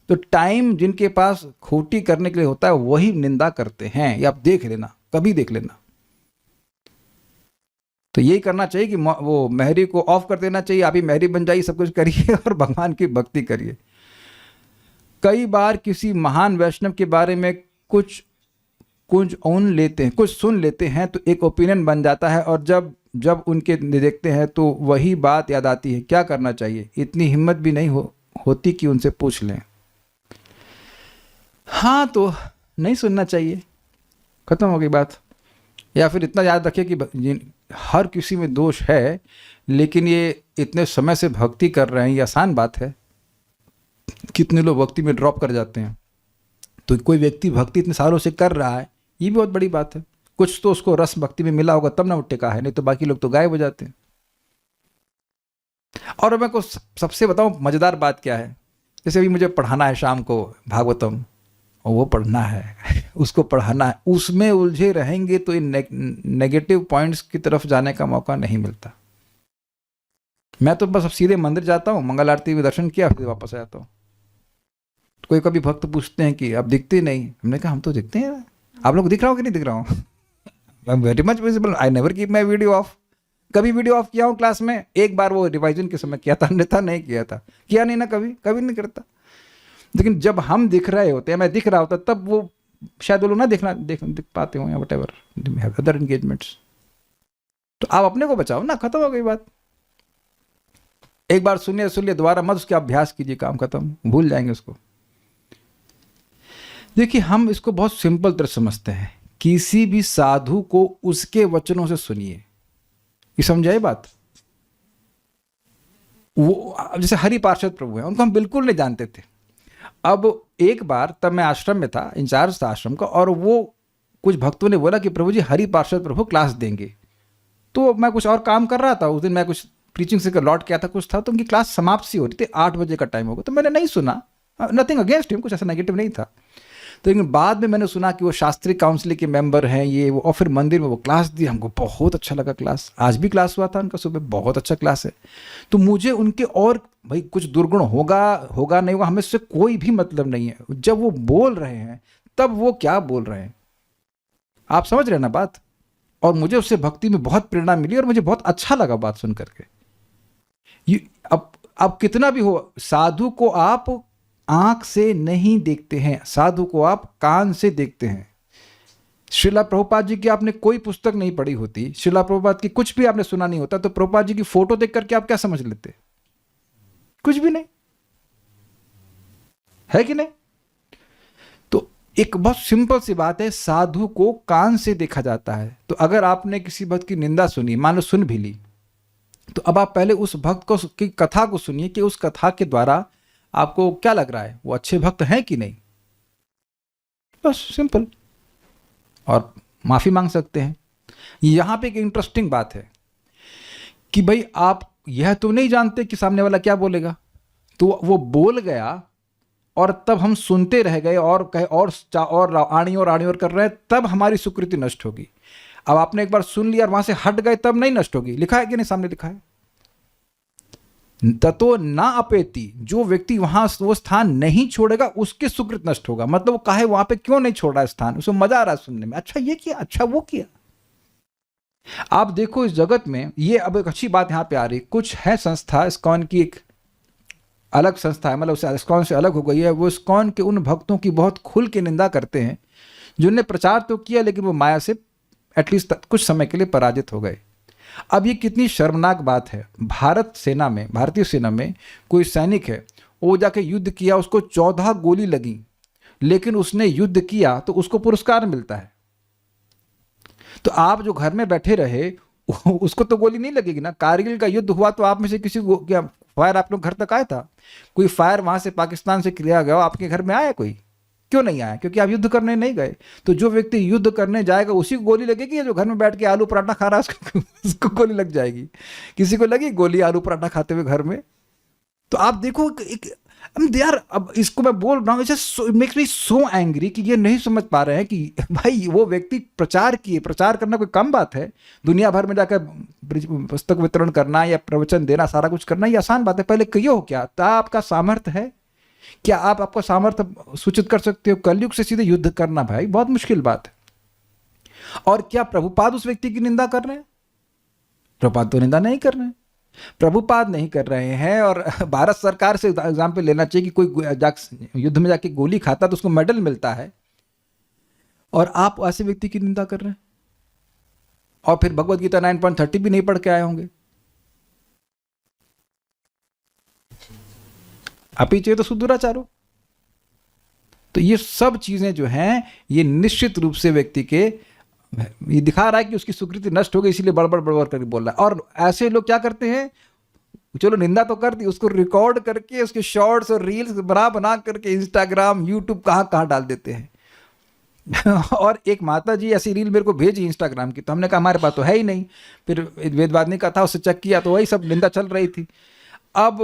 तो टाइम जिनके पास खोटी करने के लिए होता है वही निंदा करते हैं, ये आप देख लेना, कभी देख लेना। तो यही करना चाहिए कि वो मेहरी को ऑफ कर देना चाहिए, आप ही मेहरी बन जाइए, सब कुछ करिए और भगवान की भक्ति करिए। कई बार किसी महान वैष्णव के बारे में कुछ सुन लेते हैं तो एक ओपिनियन बन जाता है, और जब उनके देखते हैं तो वही बात याद आती है। क्या करना चाहिए? इतनी हिम्मत भी नहीं होती कि उनसे पूछ लें। हाँ, तो नहीं सुनना चाहिए, खत्म हो गई बात। या फिर इतना याद रखिए कि हर किसी में दोष है, लेकिन ये इतने समय से भक्ति कर रहे हैं, ये आसान बात है। कितने लोग भक्ति में ड्रॉप कर जाते हैं। तो कोई व्यक्ति भक्ति इतने सालों से कर रहा है, ये भी बहुत बड़ी बात है। कुछ तो उसको रस भक्ति में मिला होगा तब ना वो टिका है, नहीं तो बाकी लोग तो गायब हो जाते हैं। और मैं को सबसे बताऊं मजेदार बात क्या है। जैसे अभी मुझे पढ़ाना है शाम को भागवतम, और वो पढ़ना है उसको पढ़ाना है, उसमें उलझे रहेंगे तो इन नेगेटिव पॉइंट्स की तरफ जाने का मौका नहीं मिलता। मैं तो बस अब सीधे मंदिर जाता हूँ, मंगल आरती में दर्शन किया, फिर वापस आ जाता हूँ। कोई कभी भक्त पूछते हैं कि अब दिखते नहीं, हमने कहा हम तो दिखते हैं, आप लोग दिख रहा हो कि नहीं दिख रहा हूँ? I am very much visible, I never keep my video of. कभी वीडियो ऑफ किया हूँ क्लास में? एक बार वो रिवाइजन के समय किया था, अन्यथा नहीं किया था। किया नहीं ना, कभी नहीं करता। लेकिन जब हम दिख रहे होते हैं, मैं दिख रहा होता, तब वो शायद वो लोग ना दिख पाते हो, या वट एवर अदर एंगेजमेंट्स। तो आप अपने को बचाओ ना, खत्म हो गई बात। एक बार सुनिए दोबारा मत उसके अभ्यास कीजिए, काम खत्म, भूल जाएंगे उसको। देखिए, हम इसको बहुत सिंपल तरह समझते हैं। किसी भी साधु को उसके वचनों से सुनिए, ये समझाए बात। वो जैसे हरि पार्षद प्रभु हैं, उनको हम बिल्कुल नहीं जानते थे। अब एक बार तब मैं आश्रम में था, इंचार्ज था आश्रम का, और वो कुछ भक्तों ने बोला कि प्रभु जी हरि पार्षद प्रभु क्लास देंगे। तो मैं कुछ और काम कर रहा था उस दिन, मैं कुछ प्रीचिंग से लौट के आता कुछ था, तो उनकी क्लास समाप्त सी हो रही थी, 8 बजे का टाइम होगा। तो मैंने नहीं सुना, नथिंग अगेंस्ट हिम, कुछ ऐसा नेगेटिव नहीं था। तो लेकिन बाद में मैंने सुना कि वो शास्त्रीय काउंसिल के मेंबर हैं ये वो, और फिर मंदिर में वो क्लास दी। हमको बहुत अच्छा लगा क्लास, आज भी क्लास हुआ था उनका सुबह, बहुत अच्छा क्लास है। तो मुझे उनके और भाई कुछ दुर्गुण होगा नहीं होगा, हमें से कोई भी मतलब नहीं है। जब वो बोल रहे हैं तब वो क्या बोल रहे हैं, आप समझ रहे हैं ना बात। और मुझे उससे भक्ति में बहुत प्रेरणा मिली और मुझे बहुत अच्छा लगा बात सुन करके। अब कितना भी हो, साधु को आप आंख से नहीं देखते हैं, साधु को आप कान से देखते हैं। श्रीला प्रभुपाद जी की आपने कोई पुस्तक नहीं पढ़ी होती, श्रीला प्रभुपाद की कुछ भी आपने सुना नहीं होता, तो प्रभुपाद जी की फोटो देख करके आप क्या समझ लेते? कुछ भी नहीं, है कि नहीं? तो एक बहुत सिंपल सी बात है, साधु को कान से देखा जाता है। तो अगर आपने किसी भक्त की निंदा सुनी, मान लो सुन भी ली, तो अब आप पहले उस भक्त की कथा को सुनिए कि उस कथा के द्वारा आपको क्या लग रहा है, वो अच्छे भक्त हैं कि नहीं। बस सिंपल, और माफी मांग सकते हैं। यहां पे एक इंटरेस्टिंग बात है कि भाई आप यह तो नहीं जानते कि सामने वाला क्या बोलेगा, तो वो बोल गया और तब हम सुनते रह गए और कहे और आणी और कर रहे हैं, तब हमारी सुकृति नष्ट होगी। अब आपने एक बार सुन लिया और वहां से हट गए, तब नहीं नष्ट होगी। लिखा है कि नहीं, सामने लिखा है। ततो ना अपेति, जो व्यक्ति वहां वो स्थान नहीं छोड़ेगा उसके सुकृत नष्ट होगा। मतलब वो काहे वहां पे क्यों नहीं छोड़ा स्थान, उसको मजा आ रहा है सुनने में, अच्छा ये किया, अच्छा वो किया। आप देखो इस जगत में, ये अब एक अच्छी बात यहां पे आ रही, कुछ है संस्था, इस्कॉन की एक अलग संस्था है, मतलब उसे इस्कॉन से अलग हो गई है, वो इस्कॉन के उन भक्तों की बहुत खुल के निंदा करते हैं जिनने प्रचार तो किया लेकिन वो माया से एटलीस्ट कुछ समय के लिए पराजित हो गए। अब ये कितनी शर्मनाक बात है, भारत सेना में, भारतीय सेना में कोई सैनिक है, वो जाके युद्ध किया, उसको 14 गोली लगी, लेकिन उसने युद्ध किया तो उसको पुरस्कार मिलता है। तो आप जो घर में बैठे रहे उसको तो गोली नहीं लगेगी ना। कारगिल का युद्ध हुआ तो आप में से किसी को क्या फायर आप लोग घर तक आया था? कोई फायर वहां से पाकिस्तान से किया गया आपके घर में आया कोई? क्यों नहीं आया? क्योंकि आप युद्ध करने नहीं गए। तो जो व्यक्ति युद्ध करने जाएगा उसी को गोली लगेगी, या जो घर में बैठ के आलू पराठा खा रहा है उसको गोली लग जाएगी? किसी को लगी गोली आलू पराठा खाते हुए घर में? तो आप देखो एक यार, अब इसको मैं बोल रहा हूँ, it makes me so angry कि ये नहीं समझ पा रहे हैं कि भाई वो व्यक्ति प्रचार किए, प्रचार करना कोई कम बात है? दुनिया भर में जाकर पुस्तक वितरण करना या प्रवचन देना, सारा कुछ करना, ये आसान बात है। पहले कहियो क्या आपका सामर्थ्य है? क्या आप आपका सामर्थ्य सूचित कर सकते हो? कलयुग से सीधे युद्ध करना भाई बहुत मुश्किल बात है। और क्या प्रभुपाद उस व्यक्ति की निंदा कर रहे हैं? प्रभुपाद तो निंदा नहीं कर रहे हैं, प्रभुपाद नहीं कर रहे हैं। और भारत सरकार से एग्जाम्पल लेना चाहिए कि कोई युद्ध में जाके गोली खाता तो उसको मेडल मिलता है, और आप ऐसे व्यक्ति की निंदा कर रहे हैं। और फिर भगवत गीता 9.30 भी नहीं पढ़ के आए होंगे। अपी चाहिए तो सुदुराचारो। तो ये सब चीजें जो हैं, ये निश्चित रूप से व्यक्ति के, ये दिखा रहा है कि उसकी सुकृति नष्ट हो गई, इसीलिए बड़बड़ बड़बड़ करके बोल रहा है। और ऐसे लोग क्या करते हैं, चलो निंदा तो कर दी, उसको रिकॉर्ड करके उसके शॉर्ट्स और रील्स बना बना करके इंस्टाग्राम, यूट्यूब कहाँ कहाँ डाल देते हैं। और एक माता जी ऐसी रील मेरे को भेजी इंस्टाग्राम की, तो हमने कहा हमारे पास तो है ही नहीं। फिर वेदवादिनी का था, उससे चेक किया तो वही सब निंदा चल रही थी। अब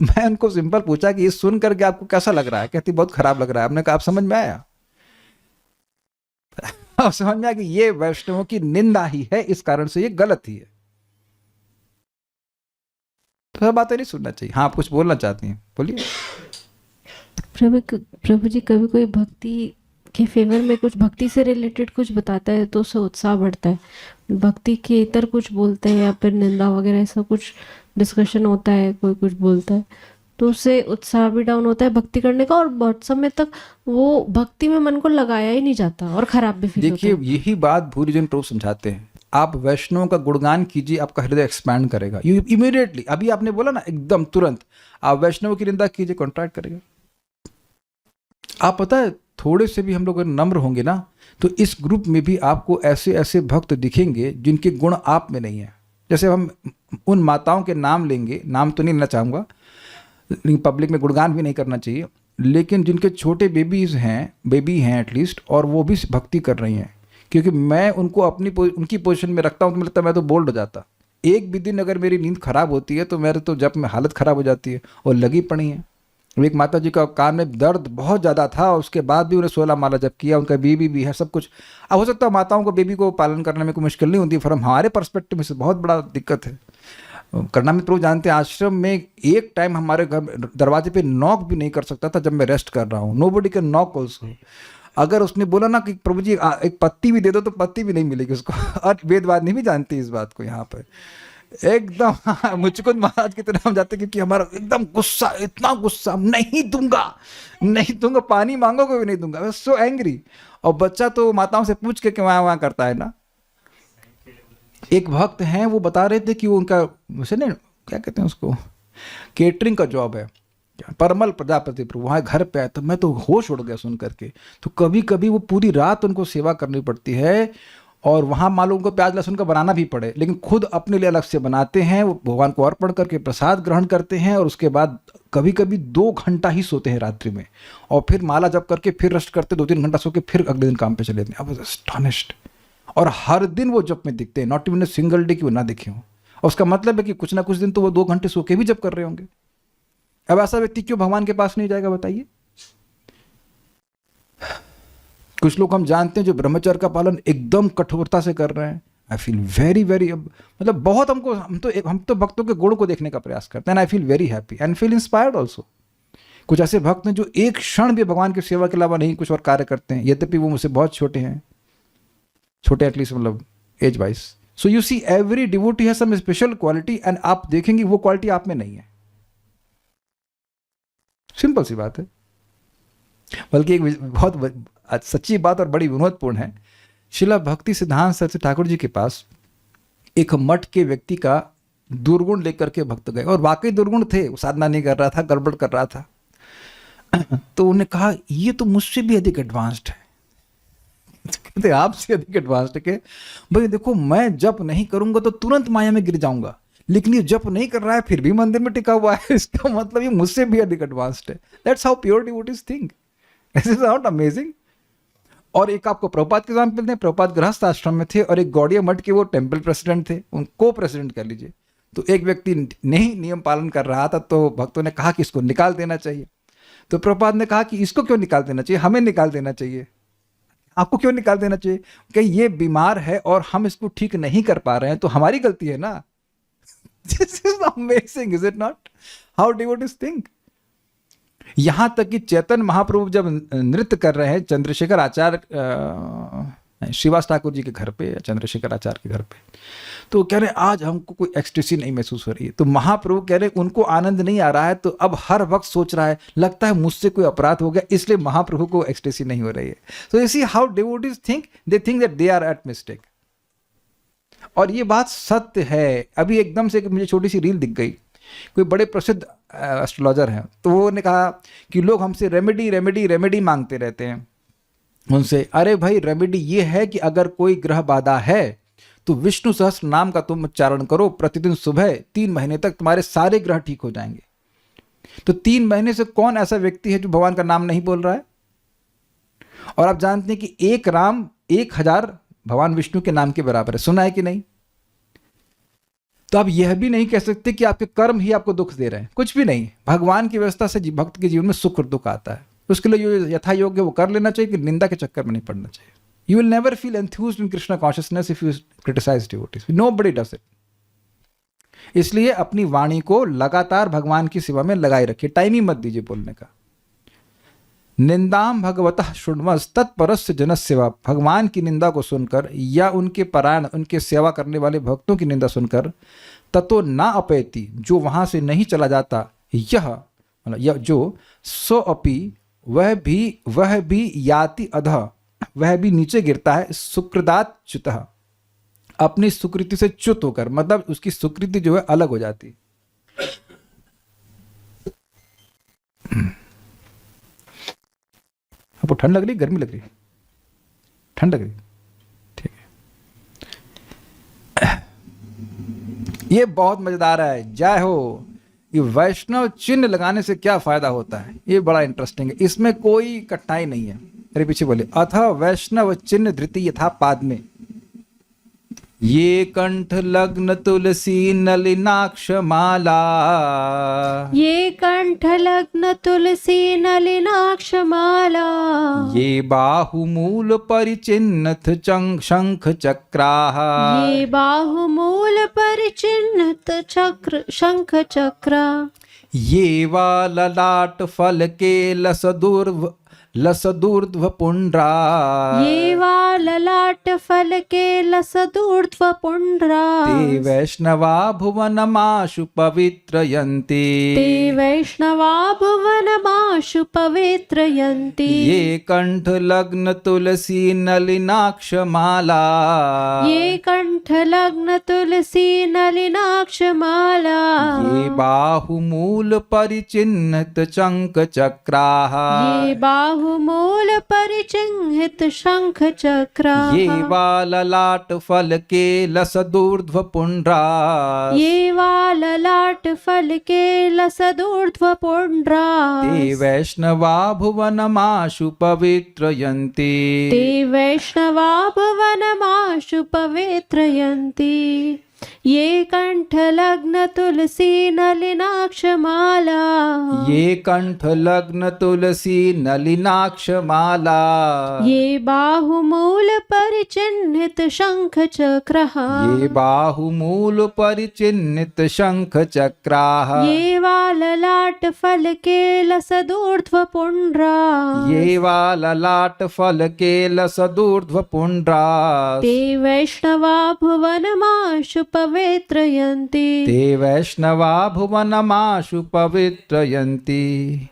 मैं उनको सिंपल पूछा कि ये सुन करके आपको कैसा लग रहा है? कहती बहुत खराब लग रहा है। हमने कहा आप समझ में आया? अब समझ में आया कि ये वैष्णवों की निंदा ही है, इस कारण से ये गलत ही है। तो सब बातें नहीं सुनना चाहिए। हाँ, आप कुछ बोलना चाहती हैं, बोलिए। प्रभु जी, कभी कोई भक्ति के फेवर में कुछ भक्ति से रिलेटेड कुछ बताता है तो उससे उत्साह बढ़ता है, भक्ति के इतर कुछ बोलते हैं या फिर निंदा वगैरह ऐसा कुछ डिस्कशन होता है, कोई कुछ बोलता है तो उससे उत्साह भी डाउन होता है भक्ति करने का, और बहुत समय तक वो भक्ति में मन को लगाया ही नहीं जाता और खराब भी फील होता है। देखिए, यही बात भूरी जन प्रभु समझाते हैं। आप वैष्णव का गुणगान कीजिए, आपका हृदय एक्सपैंड करेगा इमीडिएटली। अभी आपने बोला ना, एकदम तुरंत आप वैष्णव की निंदा कीजिए, कॉन्ट्रैक्ट करेगा। आप पता है, थोड़े से भी हम लोग नम्र होंगे ना, तो इस ग्रुप में भी आपको ऐसे ऐसे भक्त दिखेंगे जिनके गुण आप में नहीं है। जैसे हम उन माताओं के नाम लेंगे, नाम तो नहीं लेना चाहूँगा, लेकिन पब्लिक में गुणगान भी नहीं करना चाहिए, लेकिन जिनके छोटे बेबी हैं एटलीस्ट, और वो भी भक्ति कर रही हैं, क्योंकि मैं उनको उनकी पोजीशन में रखता हूँ तो लगता है मैं तो बोल्ड हो जाता। एक भी दिन अगर मेरी नींद खराब होती है तो मेरे तो जब में हालत खराब हो जाती है, और लगी पड़ी है। एक माता जी का कान में दर्द बहुत ज़्यादा था, उसके बाद भी उन्हें 16 माला जब किया, उनका बेबी भी है, सब कुछ। अब हो सकता है माताओं को बेबी को पालन करने में कोई मुश्किल नहीं होती, पर हमारे पर्सपेक्टिव में से बहुत बड़ा दिक्कत है। करना में प्रभु जानते हैं, आश्रम में एक टाइम हमारे घर दरवाजे पे नॉक भी नहीं कर सकता था जब मैं रेस्ट कर रहा हूँ। Nobody can knock also. अगर उसने बोला ना कि प्रभु जी एक पत्ती भी दे दो, तो पत्ती भी नहीं मिलेगी उसको। और वेदवादिनी भी जानती है इस बात को। यहाँ पर एकदम मुझको महाराज की तरह हम जाते, क्योंकि हमारा एकदम गुस्सा, इतना गुस्सा, नहीं दूंगा, पानी मांगोगे भी नहीं दूंगा, सो एंग्री। और बच्चा तो माताओं से पूछ के वहाँ करता है ना। एक भक्त हैं, वो बता रहे थे कि वो उनका वैसे नहीं, क्या कहते हैं उसको, केटरिंग का जॉब है, परमल प्रजापति प्रभु, वहाँ घर पे आया तो मैं तो होश उड़ गया सुन करके। तो कभी कभी वो पूरी रात उनको सेवा करनी पड़ती है, और वहाँ मालूम उनको प्याज लहसुन का बनाना भी पड़े, लेकिन खुद अपने लिए अलग से बनाते हैं, वो भगवान को अर्पण करके प्रसाद ग्रहण करते हैं, और उसके बाद कभी कभी 2 घंटा ही सोते हैं रात्रि में, और फिर माला जप करके फिर रेस्ट करते, 2-3 घंटा सो के फिर अगले दिन काम पे चले जाते हैं। I was astonished. और हर दिन वो जप में दिखते हैं, not even a single day कि वो ना दिखे हों। और उसका मतलब है कि कुछ ना कुछ दिन तो वो 2 घंटे सो के भी जप कर रहे होंगे। अब ऐसा व्यक्ति क्यों भगवान के पास नहीं जाएगा, बताइए? कुछ लोग हम जानते हैं जो ब्रह्मचर्य का पालन एकदम कठोरता से कर रहे हैं, आई फील वेरी वेरी, मतलब बहुत हम तो भक्तों के गुण को देखने का प्रयास करते हैं, and I feel very happy and feel inspired also. कुछ ऐसे भक्त हैं जो एक क्षण भी भगवान की सेवा के अलावा नहीं कुछ और कार्य करते हैं, यद्यपि वो मुझसे बहुत छोटे हैं, छोटे एटलीस्ट मतलब age wise. So you see every devotee has some special quality, and आप देखेंगे वो क्वालिटी आप में नहीं है। सिंपल सी बात है। बल्कि एक बहुत सच्ची बात और बड़ी विनोदपूर्ण है, शिला भक्ति सिद्धांत सरस्वती ठाकुर जी के पास एक मठ के व्यक्ति का दुर्गुण लेकर के भक्त गए, और वाकई दुर्गुण थे, वो साधना नहीं कर रहा था, गड़बड़ कर रहा था। तो उन्हें कहा ये तो मुझसे भी अधिक एडवांस्ड है। तो कहते आपसे अधिक एडवांस्ड के भाई देखो, मैं जप नहीं करूंगा तो तुरंत माया में गिर जाऊंगा, लेकिन ये जप नहीं कर रहा है फिर भी मंदिर में टिका हुआ है, इसका मतलब ये मुझसे भी अधिक एडवांस्ड है। That's how pure devotees think. This is not amazing. और एक आपको प्रभुपाद के एग्जाम्पल दें, प्रभुपाद गृहस्थ आश्रम में थे और एक गौड़िया मठ के वो टेम्पल प्रेसिडेंट थे, उनको प्रेसिडेंट कर लीजिए। तो एक व्यक्ति नहीं नियम पालन कर रहा था, तो भक्तों ने कहा कि इसको निकाल देना चाहिए। तो प्रभुपाद ने कहा कि इसको क्यों निकाल देना चाहिए, हमें निकाल देना चाहिए। आपको क्यों निकाल देना चाहिए? कि ये बीमार है और हम इसको ठीक नहीं कर पा रहे हैं, तो हमारी गलती है ना। This is amazing, is it not? How devotees think. यहां तक कि चैतन्य महाप्रभु जब नृत्य कर रहे हैं चंद्रशेखर आचार्य, श्रीवास ठाकुर जी के घर पे, चंद्रशेखर आचार्य के घर पे, तो कह रहे हैं आज हमको कोई एक्सटेसी नहीं महसूस हो रही है। तो महाप्रभु कह रहे हैं उनको आनंद नहीं आ रहा है, तो अब हर वक्त सोच रहा है लगता है मुझसे कोई अपराध हो गया, इसलिए महाप्रभु को एक्सटेसी नहीं हो रही है। So you see how devotees think, they think that they are at mistake. और ये बात सत्य है। अभी एकदम से मुझे छोटी सी रील दिख गई, कोई बड़े प्रसिद्ध एस्ट्रोलॉजर हैं, तो वो ने कहा कि लोग हमसे रेमेडी रेमेडी रेमेडी मांगते रहते हैं। उनसे अरे भाई रेमेडी ये है कि अगर कोई ग्रह बाधा है तो विष्णु सहस्त्र नाम का तुम उच्चारण करो प्रतिदिन सुबह, 3 महीने तक तुम्हारे सारे ग्रह ठीक हो जाएंगे। तो 3 महीने से कौन ऐसा व्यक्ति है जो भगवान का नाम नहीं बोल रहा है? और आप जानते हैं कि एक राम 1000 भगवान विष्णु के नाम के बराबर है, सुना है कि नहीं? तो आप यह भी नहीं कह सकते कि आपके कर्म ही आपको दुख दे रहे हैं, कुछ भी नहीं। भगवान की व्यवस्था से भक्त के जीवन में सुख और दुख आता है, उसके लिए जो यथा योग्य वो कर लेना चाहिए, कि निंदा के चक्कर में नहीं पड़ना चाहिए। You will never feel enthused in Krishna consciousness if you criticize devotees. Nobody does it. इसलिए अपनी वाणी को लगातार भगवान की सेवा में लगाए रखिए, टाइम ही मत दीजिए बोलने का। निंदाम भगवतः शृण्वस् तत्परस्य जनस्य सेवा। भगवान की निंदा को सुनकर या उनके परायण, उनके सेवा करने वाले भक्तों की निंदा सुनकर, ततो ना अपैति, जो वहां से नहीं चला जाता, यह जो सो अपि, वह भी याति अधः, वह भी नीचे गिरता है, सुकृतात् च्युतः, अपनी सुकृति से च्युत होकर, मतलब उसकी सुकृति जो है अलग हो जाती। आपको ठंड लग रही, गर्मी लग रही? ठंड लग रही, ठीक है। ये बहुत मजेदार है, जय हो। ये वैष्णव चिन्ह लगाने से क्या फायदा होता है, ये बड़ा इंटरेस्टिंग है, इसमें कोई कठिनाई नहीं है। अरे पीछे बोले, अथ वैष्णव चिन्ह धृति यथा पाद में, ये कंठ लग्न तुलसी नलिनाक्ष माला, ये कंठ लग्न तुलसी नलिनाक्ष माला, ये बाहुमूल परिचिन्नथ शंख चक्राः, ये बाहुमूल परिचिन्नत चक्र शंख चक्र, ये वा ललाट फल के लसदूर्ध्व पुंड्रा, ये वा ललाट फल के लसदूर्ध्व पुंड्रा, ते वैष्णवा भुवनमाशु पवित्रयन्ति, ते वैष्णवा भुवनमाशु पवित्रयन्ति, ये कंठ लग्न तुलसी नलिनाक्ष माला, ये कंठ लग्न तुलसी नलिनाक्ष माला, ये बाहुमूल परिचिन्नत शंख चक्राः, ये बाहुमूल परिचिह्नित शंख चक्रा, ये वा ललाट फल के लसदूर्ध्व पुंड्रा, ये वा ललाट फल के लसदूर्ध्व पुंड्रा, ते वैष्णवा भुवनमाशु पवित्रयन्ति, ते वैष्णवा भुवनमाशु पवित्रयन्ति। ये कंठ लग्न तुलसी नलिनाक्ष माला, ये कंठ लग्न तुलसी नलिनाक्ष माला, ये बाहुमूल परिचिह्नित शंख चक्रः, ये बाहुमूल परिचिह्नित शंख चक्राः, ये वाललाट फलके लसदूर्ध्व पुण्ड्रा, ये वा ललाट फलके लसदूर्ध्व पुण्ड्रा, ते वैष्णवा भुवनमाशु पवित्रयन्ति, ते वैष्णवा भुवनमाशु पवित्रयन्ति।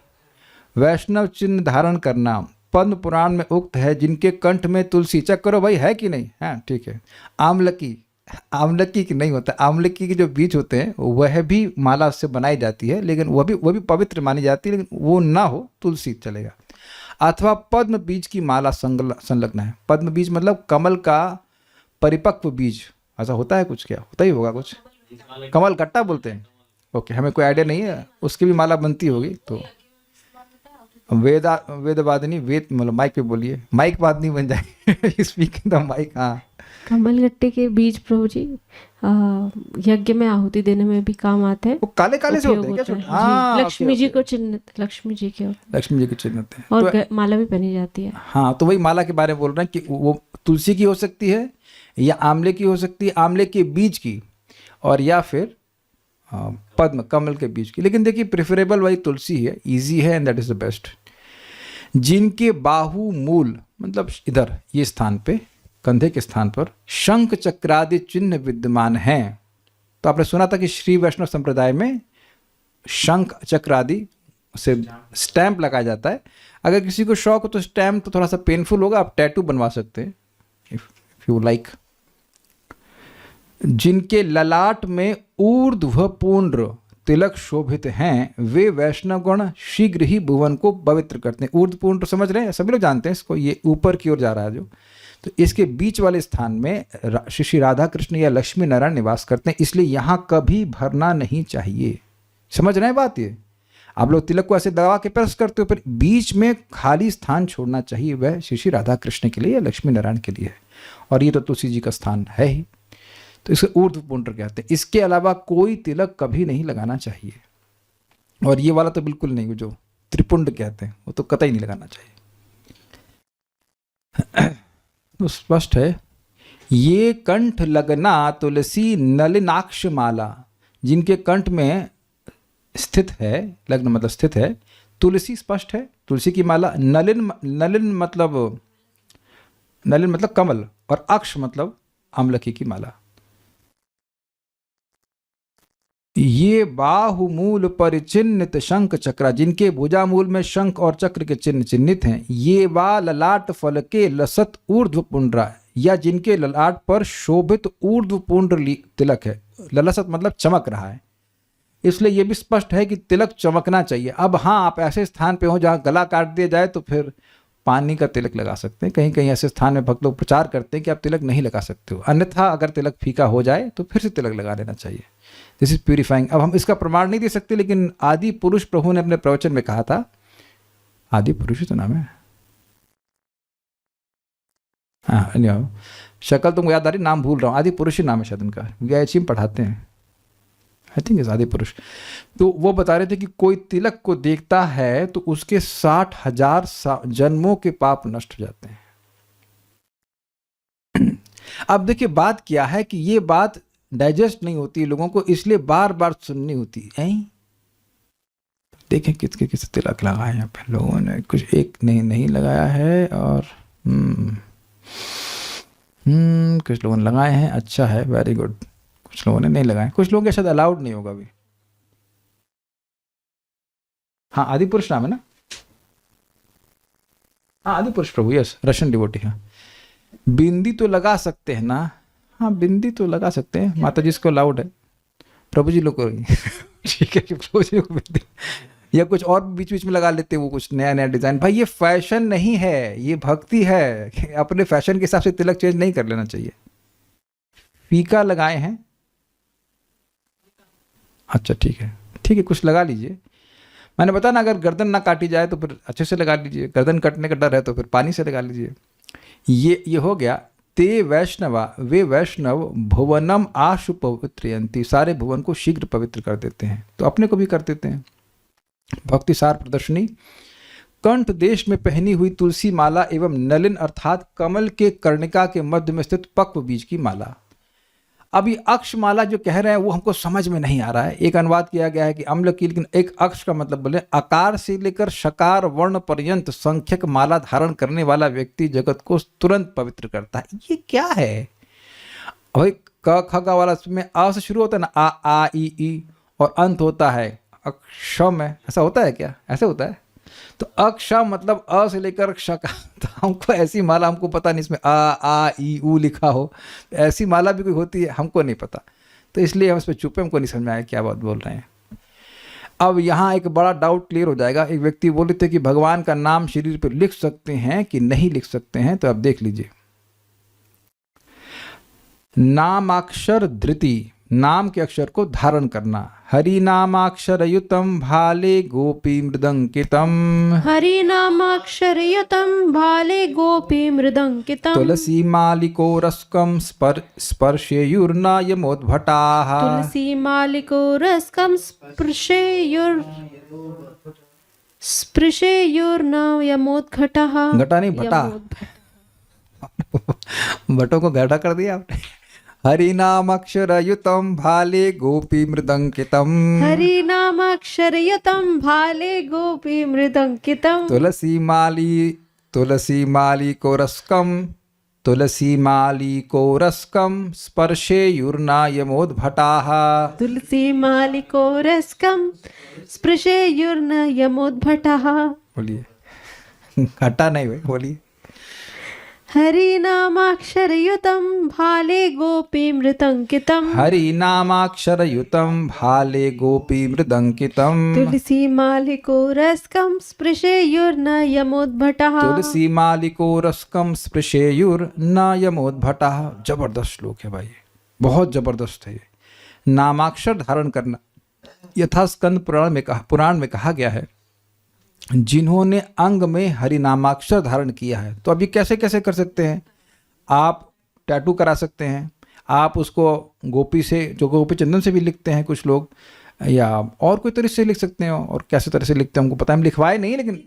वैष्णव चिन्ह धारण करना पद्म पुराण में उक्त है, जिनके कंठ में तुलसी। चेक करो भाई, है कि नहीं? हाँ ठीक है। आमलकी, आमलकी की नहीं होता, आमलकी के जो बीज होते हैं वह भी माला से बनाई जाती है, लेकिन वह भी पवित्र मानी जाती है, लेकिन वो ना हो तुलसी चलेगा। अथवा पद्म बीज की माला संलग्न है। पद्म बीज मतलब कमल का परिपक्व बीज, ऐसा होता है कुछ? क्या होता ही होगा कुछ, कमल गट्टा बोलते हैं। ओके, हमें कोई आइडिया नहीं है, उसकी भी माला बनती होगी। तो वेदवादिनी, वेद मतलब माइक पे बोलिए, माइक वादनी बन जाए स्पीकिंग द माइक। हाँ, कमलगट्टे के बीज प्रभु जी यज्ञ में आहुति देने में भी काम आते हैं। वो काले काले से होते हैं क्या? उपयोग छोटे? होता है। हाँ, जी, लक्ष्मी जी ओके, को चिन्ह, लक्ष्मी जी के होते लक्ष्मी जी के चिन्ह होते हैं। हैं। और तो माला भी पहनी जाती है। हाँ, तो वही माला के बारे में बोल रहे हैं कि वो तुलसी की हो सकती है, या आंवले की हो सकती है, आंवले के बीज की, और या फिर पद्म कमल के बीज की। लेकिन देखिए प्रेफरेबल वही तुलसी है, इजी है, and that is the best. जिनके बाहु मूल मतलब इधर ये स्थान पे, कंधे के स्थान पर शंख चक्रादि चिन्ह विद्यमान हैं। तो आपने सुना था कि श्री वैष्णव संप्रदाय में शंख चक्रादि से स्टैंप लगाया जाता है। अगर किसी को शौक हो तो स्टैम्प तो थोड़ा सा पेनफुल होगा, आप टैटू बनवा सकते हैं इफ यू लाइक। जिनके ललाट में ऊर्ध्व पुंड्र तिलक शोभित हैं, वे वैष्णवगण शीघ्र ही भुवन को पवित्र करते हैं। ऊर्ध्व पुंड्र समझ रहे हैं, सभी लोग जानते हैं इसको, ये ऊपर की ओर जा रहा है जो। तो इसके बीच वाले स्थान में श्री राधा कृष्ण या लक्ष्मी नारायण निवास करते हैं, इसलिए यहाँ कभी भरना नहीं चाहिए। समझ रहे हैं बात? ये आप लोग तिलक को ऐसे दबा के प्रेस करते हो, फिर बीच में खाली स्थान छोड़ना चाहिए, वह श्री राधा कृष्ण के लिए या लक्ष्मी नारायण के लिए है। और ये तो तुलसी जी का स्थान है ही, तो इसे ऊर्ध्व पुंड्र कहते हैं। इसके अलावा कोई तिलक कभी नहीं लगाना चाहिए। और ये वाला तो बिल्कुल नहीं, जो त्रिपुंड कहते हैं वो तो कतई नहीं लगाना चाहिए। तो स्पष्ट है। ये कंठ लगना तुलसी नलिनाक्ष माला, जिनके कंठ में स्थित है, लग्न मतलब स्थित है, तुलसी स्पष्ट है, तुलसी की माला। नलिन मतलब कमल, और अक्ष मतलब अमलकी की माला। ये बाहुमूल परिचिन्नित शंख चक्र, जिनके भुजामूल में शंख और चक्र के चिन्ह चिन्हित हैं। ये वा ललाट फल के लसत ऊर्ध्व पुंड्रा, या जिनके ललाट पर शोभित ऊर्ध्व पुंड्र तिलक है। ललसत मतलब चमक रहा है, इसलिए यह भी स्पष्ट है कि तिलक चमकना चाहिए। अब हाँ, आप ऐसे स्थान पे हो जहाँ गला काट दिया जाए तो फिर पानी का तिलक लगा सकते हैं। कहीं कहीं ऐसे स्थान में भक्त लोग प्रचार करते हैं कि आप तिलक नहीं लगा सकते हो, अन्यथा अगर तिलक फीका हो जाए तो फिर से तिलक लगा लेना चाहिए। This is purifying. अब हम इसका प्रमाण नहीं दे सकते, लेकिन आदि पुरुष प्रभु ने अपने प्रवचन में कहा था, आदि पुरुष ही तो नाम है, हाँ शक्ल तुमको याद आ रही, नाम भूल रहा हूँ, आदि पुरुष ही नाम है शायद उनका, वीआईसी में पढ़ाते हैं, आई थिंक इज आदि पुरुष। तो वो बता रहे थे कि कोई तिलक को देखता है तो उसके 60,000 जन्मों के पाप नष्ट हो जाते हैं। अब देखिए बात क्या है कि ये बात डाइजेस्ट नहीं होती लोगों को, इसलिए बार बार सुननी होती है। देखें किसके किस तिलक लगाए यहाँ पे लोगों ने, कुछ एक नहीं लगाया है, और कुछ लोगों ने लगाए हैं, अच्छा है, वेरी गुड। कुछ लोगों ने नहीं लगाए, कुछ लोगों के शायद अलाउड नहीं होगा अभी। हाँ आदि पुरुष नाम है ना, हाँ आदि पुरुष प्रभु, यस, रशियन डिवोटी। हाँ बिंदी तो लगा सकते हैं ना, हाँ बिंदी तो लगा सकते हैं, माता जी इसको अलाउड है, प्रभु जी लोग को ठीक है कि प्रभु जी को बिंदी या कुछ और बीच बीच में लगा लेते हैं, वो कुछ नया नया डिजाइन। भाई ये फैशन नहीं है, ये भक्ति है। अपने फैशन के हिसाब से तिलक चेंज नहीं कर लेना चाहिए। फीका लगाए हैं, अच्छा ठीक है कुछ लगा लीजिए। मैंने बताया ना, अगर गर्दन ना काटी जाए तो फिर अच्छे से लगा लीजिए, गर्दन कटने का डर है तो फिर पानी से लगा लीजिए। ये हो गया ते वैष्णवा, वे वैष्णव भुवनम आशु पवित्रयंती, सारे भुवन को शीघ्र पवित्र कर देते हैं, तो अपने को भी कर देते हैं। भक्ति सार प्रदर्शनी। कंठ देश में पहनी हुई तुलसी माला एवं नलिन अर्थात कमल के कर्णिका के मध्य में स्थित पक्व बीज की माला। अब ये अक्ष माला जो कह रहे हैं वो हमको समझ में नहीं आ रहा है। एक अनुवाद किया गया है कि अम्ल की, लेकिन एक अक्ष का मतलब बोले आकार से लेकर शकार वर्ण पर्यंत संख्यक माला धारण करने वाला व्यक्ति जगत को तुरंत पवित्र करता है। ये क्या है भाई? क ख ग वाला में अ से शुरू होता है ना, आ ई और अंत होता है अक्षम है, ऐसा होता है क्या? ऐसे होता है। तो अक्षम मतलब अ से लेकर शका, तो हमको ऐसी माला, हमको पता नहीं इसमें आ ई ऊ लिखा हो, ऐसी माला भी कोई होती है हमको नहीं पता, तो इसलिए हम इस पर चुप हैं, हमको नहीं समझ में आया क्या बात बोल रहे हैं। अब यहाँ एक बड़ा डाउट क्लियर हो जाएगा। एक व्यक्ति बोल रहे थे कि भगवान का नाम शरीर पर लिख सकते हैं कि नहीं लिख सकते हैं, तो अब देख लीजिए। नामाक्षर धृति, नाम के अक्षर को धारण करना। हरि नामाक्षर युतम भाले गोपी मृदंकितम, हरि नामाक्षरयुतं भाले गोपी मृदंकितम्, तुलसी मालिको रस्कम स्पर्शेयुर्न यमोद्भटाः, तुलसी मालिको रस्कं स्पृशेयुर्न यमोद्घटः। घटा नहीं भटा, भटों को घटा कर दिया आपने। हरि नाम अक्षर युतम भाले गोपी मृदंकितम, हरि नामाक्षरयुतं भाले गोपी मृदंकितम्, तुलसी माली को रस्कम, तुलसी माली को रस्कम स्पर्शेयुर्न यमोद्भटाः, तुलसी मालिको रस्कं स्पृशेयुर्न यमोद्भटः। बोलिए, घटा नहीं भाई, बोलिए। हरि नामाक्षरयुतं भाले गोपी मृदंकितम्, हरि नामाक्षर युतम भाले गोपी मृदंकितम, तुलसी मालिको रस्कं स्पृशेयुर्न यमोद्भटः, तुलसी मालिको रस्कम स्पृशेयुर्न यमोद्भटः। जबरदस्त श्लोक है भाई, बहुत जबरदस्त है ये। नामाक्षर धारण करना, यथा स्कंद पुराण में कहा गया है, जिन्होंने अंग में हरि नामाक्षर धारण किया है। तो अभी कैसे कैसे कर सकते हैं? आप टैटू करा सकते हैं, आप उसको गोपी से, जो गोपी चंदन से भी लिखते हैं कुछ लोग, या और कोई तरह से लिख सकते हैं। और कैसे तरह से लिखते हैं हमको पता है, हम लिखवाए नहीं, लेकिन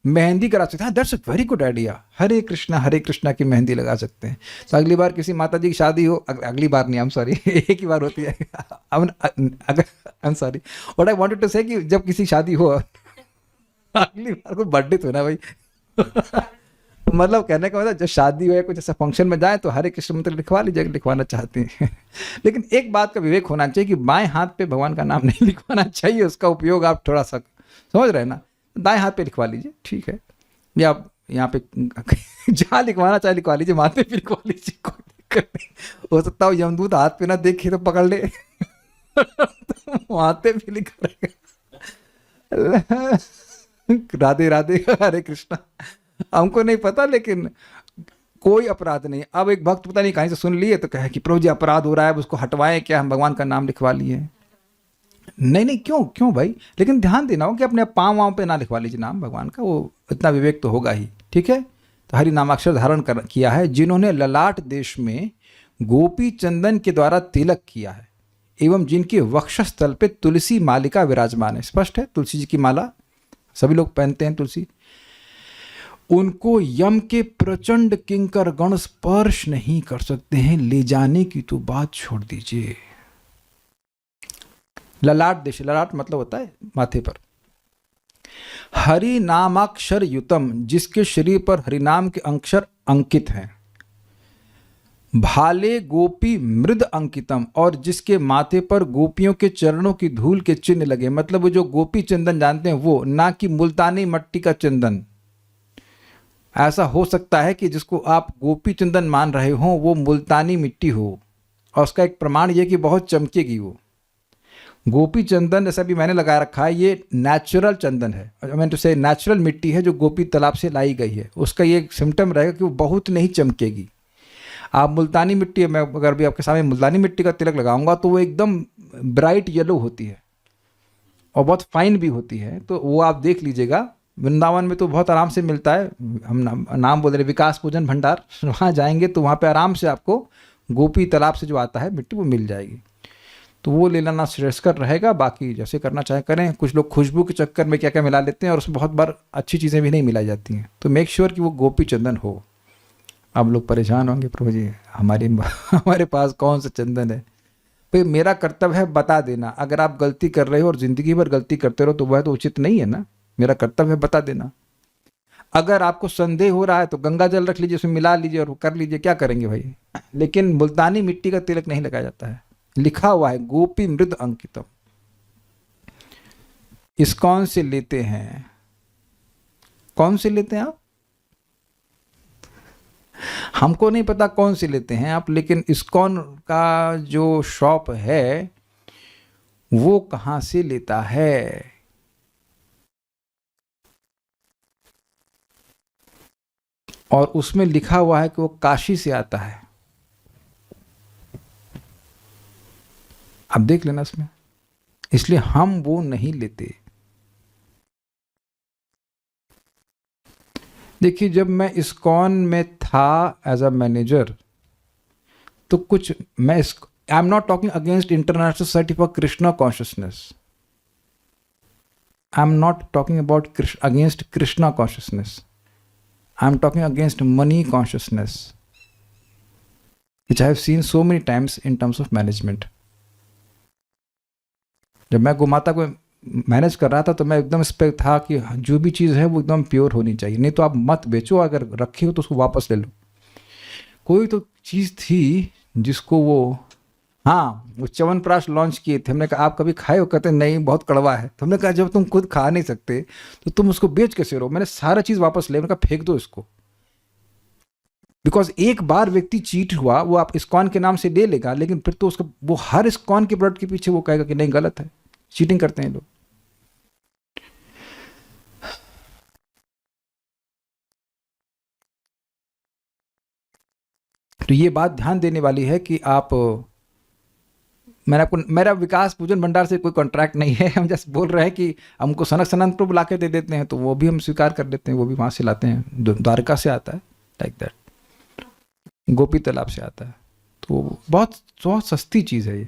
मेहंदी करा सकते हैं। That's a very good idea. Hare Krishna की मेहंदी लगा सकते हैं। तो अगली बार किसी माता जी की शादी हो, अगली बार नहीं, आई एम सॉरी, एक ही बार होती है। I am sorry, what I wanted to say कि जब किसी शादी हो, अगली बार को बर्थडे तो ना भाई मतलब कहने का मतलब जब शादी हो या कुछ ऐसा फंक्शन में जाए तो हरे कृष्ण मंत्र लिखवा लीजिए, लिखवाना चाहते हैं। लेकिन एक बात का विवेक होना चाहिए कि बाएं हाथ पे भगवान का नाम नहीं लिखवाना चाहिए, उसका उपयोग आप थोड़ा सा समझ रहे हैं ना। दाएं हाथ पे लिखवा लीजिए, ठीक है, या आप यहाँ पे जहाँ लिखवाना चाहे लिखवा लीजिए, माथे पे लिखवा लीजिए, कोई दिक्कत नहीं। हो सकता हो यमदूत हाथ पे ना देखे तो पकड़ ले माथे पे लिख रहे। राधे राधे, हरे कृष्णा। हमको नहीं पता, लेकिन कोई अपराध नहीं। अब एक भक्त पता नहीं कहीं से सुन लिए तो कहे कि प्रभु जी अपराध हो रहा है, उसको हटवाएं क्या, हम भगवान का नाम लिखवा लिए। नहीं, क्यों भाई, लेकिन ध्यान देना हो कि अपने पाँव वाँव पे ना लिखवा लीजिए नाम भगवान का, वो इतना विवेक तो होगा ही, ठीक है। तो हरि नामाक्षर धारण किया है जिन्होंने ललाट देश में गोपी चंदन के द्वारा तिलक किया है, एवं जिनके वक्षस्थल पे तुलसी मालिका विराजमान है। स्पष्ट है, तुलसी जी की माला सभी लोग पहनते हैं, तुलसी। उनको यम के प्रचंड किंकर गण स्पर्श नहीं कर सकते हैं, ले जाने की तो बात छोड़ दीजिए। ललाट देश, ललाट मतलब होता है माथे पर। हरि नामाक्षर युतम, जिसके शरीर पर हरिनाम के अक्षर अंकित हैं। भाले गोपी मृद अंकितम, और जिसके माथे पर गोपियों के चरणों की धूल के चिन्ह लगे। मतलब वो जो गोपी चंदन जानते हैं वो, ना कि मुल्तानी मट्टी का चंदन। ऐसा हो सकता है कि जिसको आप गोपी चंदन मान रहे हो वो मुल्तानी मिट्टी हो, और उसका एक प्रमाण ये कि बहुत चमकेगी वो। गोपी चंदन जैसा भी मैंने लगा रखा है, ये नेचुरल चंदन है, मैंने तो से नेचुरल मिट्टी है जो गोपी तालाब से लाई गई है। उसका ये सिम्टम रहेगा कि वो बहुत नहीं चमकेगी। आप मुल्तानी मिट्टी, मैं अगर भी आपके सामने मुल्तानी मिट्टी का तिलक लगाऊंगा तो वो एकदम ब्राइट येलो होती है और बहुत फाइन भी होती है। तो वो आप देख लीजिएगा, वृंदावन में तो बहुत आराम से मिलता है, हम नाम बोल रहे विकास पूजन भंडार, वहाँ जाएंगे तो वहाँ पे आराम से आपको गोपी तालाब से जो आता है मिट्टी वो मिल जाएगी, तो वो ले लेना श्रेयस्कर रहेगा। बाकी जैसे करना चाहे करें। कुछ लोग खुशबू के चक्कर में क्या क्या मिला लेते हैं और उसमें बहुत बार अच्छी चीज़ें भी नहीं मिलाई जाती हैं, तो मेक श्योर कि वो गोपी चंदन हो। अब लोग परेशान होंगे, प्रभु जी हमारे पास कौन सा चंदन है। भाई मेरा कर्तव्य है बता देना, अगर आप गलती कर रहे हो और ज़िंदगी भर गलती करते रहो तो वह तो उचित नहीं है ना। मेरा कर्तव्य है बता देना। अगर आपको संदेह हो रहा है तो गंगा जल रख लीजिए, उसमें मिला लीजिए और कर लीजिए, क्या करेंगे भाई। लेकिन मुल्तानी मिट्टी का तिलक नहीं लगाया जाता है। लिखा हुआ है गोपी मृद अंकितम। इस्कॉन से लेते हैं। कौन से लेते हैं आप? हमको नहीं पता कौन से लेते हैं आप, लेकिन इस्कॉन का जो शॉप है वो कहां से लेता है? और उसमें लिखा हुआ है कि वो काशी से आता है। आप देख लेना इसमें, इसलिए हम वो नहीं लेते। देखिए जब मैं इस्कॉन में था एज अ मैनेजर तो कुछ मैं I am not talking against international society for Krishna consciousness, I am not talking about against Krishna consciousness, I am talking against money consciousness which I have seen so many times in terms of management. जब मैं गोमाता को manage कर रहा था तो मैं एकदम इस पर था कि जो भी चीज़ है वो एकदम प्योर होनी चाहिए, नहीं तो आप मत बेचो, अगर रखे हो तो उसको वापस ले लो। कोई तो चीज़ थी जिसको वो च्यवनप्राश लॉन्च किए थे। हमने कहा आप कभी खाए हो? कहते नहीं बहुत कड़वा है। तो हमने कहा जब तुम खुद खा नहीं सकते तो तुम उसको बेच कैसे रहो। मैंने सारा चीज़ वापस ले, मैंने कहा फेंक दो इसको। बिकॉज एक बार व्यक्ति चीट हुआ, वो आप इस्कॉन के नाम से ले लेगा, लेकिन फिर तो उसका वो हर इस्कॉन के प्रोडक्ट के पीछे वो कहेगा कि नहीं गलत है, चीटिंग करते हैं लोग। तो ये बात ध्यान देने वाली है कि आप, मेरा विकास पूजन भंडार से कोई कॉन्ट्रैक्ट नहीं है। हम जस्ट बोल रहे हैं कि हमको सनक सनंत प्रभु ला के दे देते हैं तो वो भी हम स्वीकार कर लेते हैं, वो भी वहाँ से लाते हैं, द्वारका से आता है, लाइक दैट, गोपी तालाब से आता है। तो बहुत बहुत सस्ती चीज़ है ये,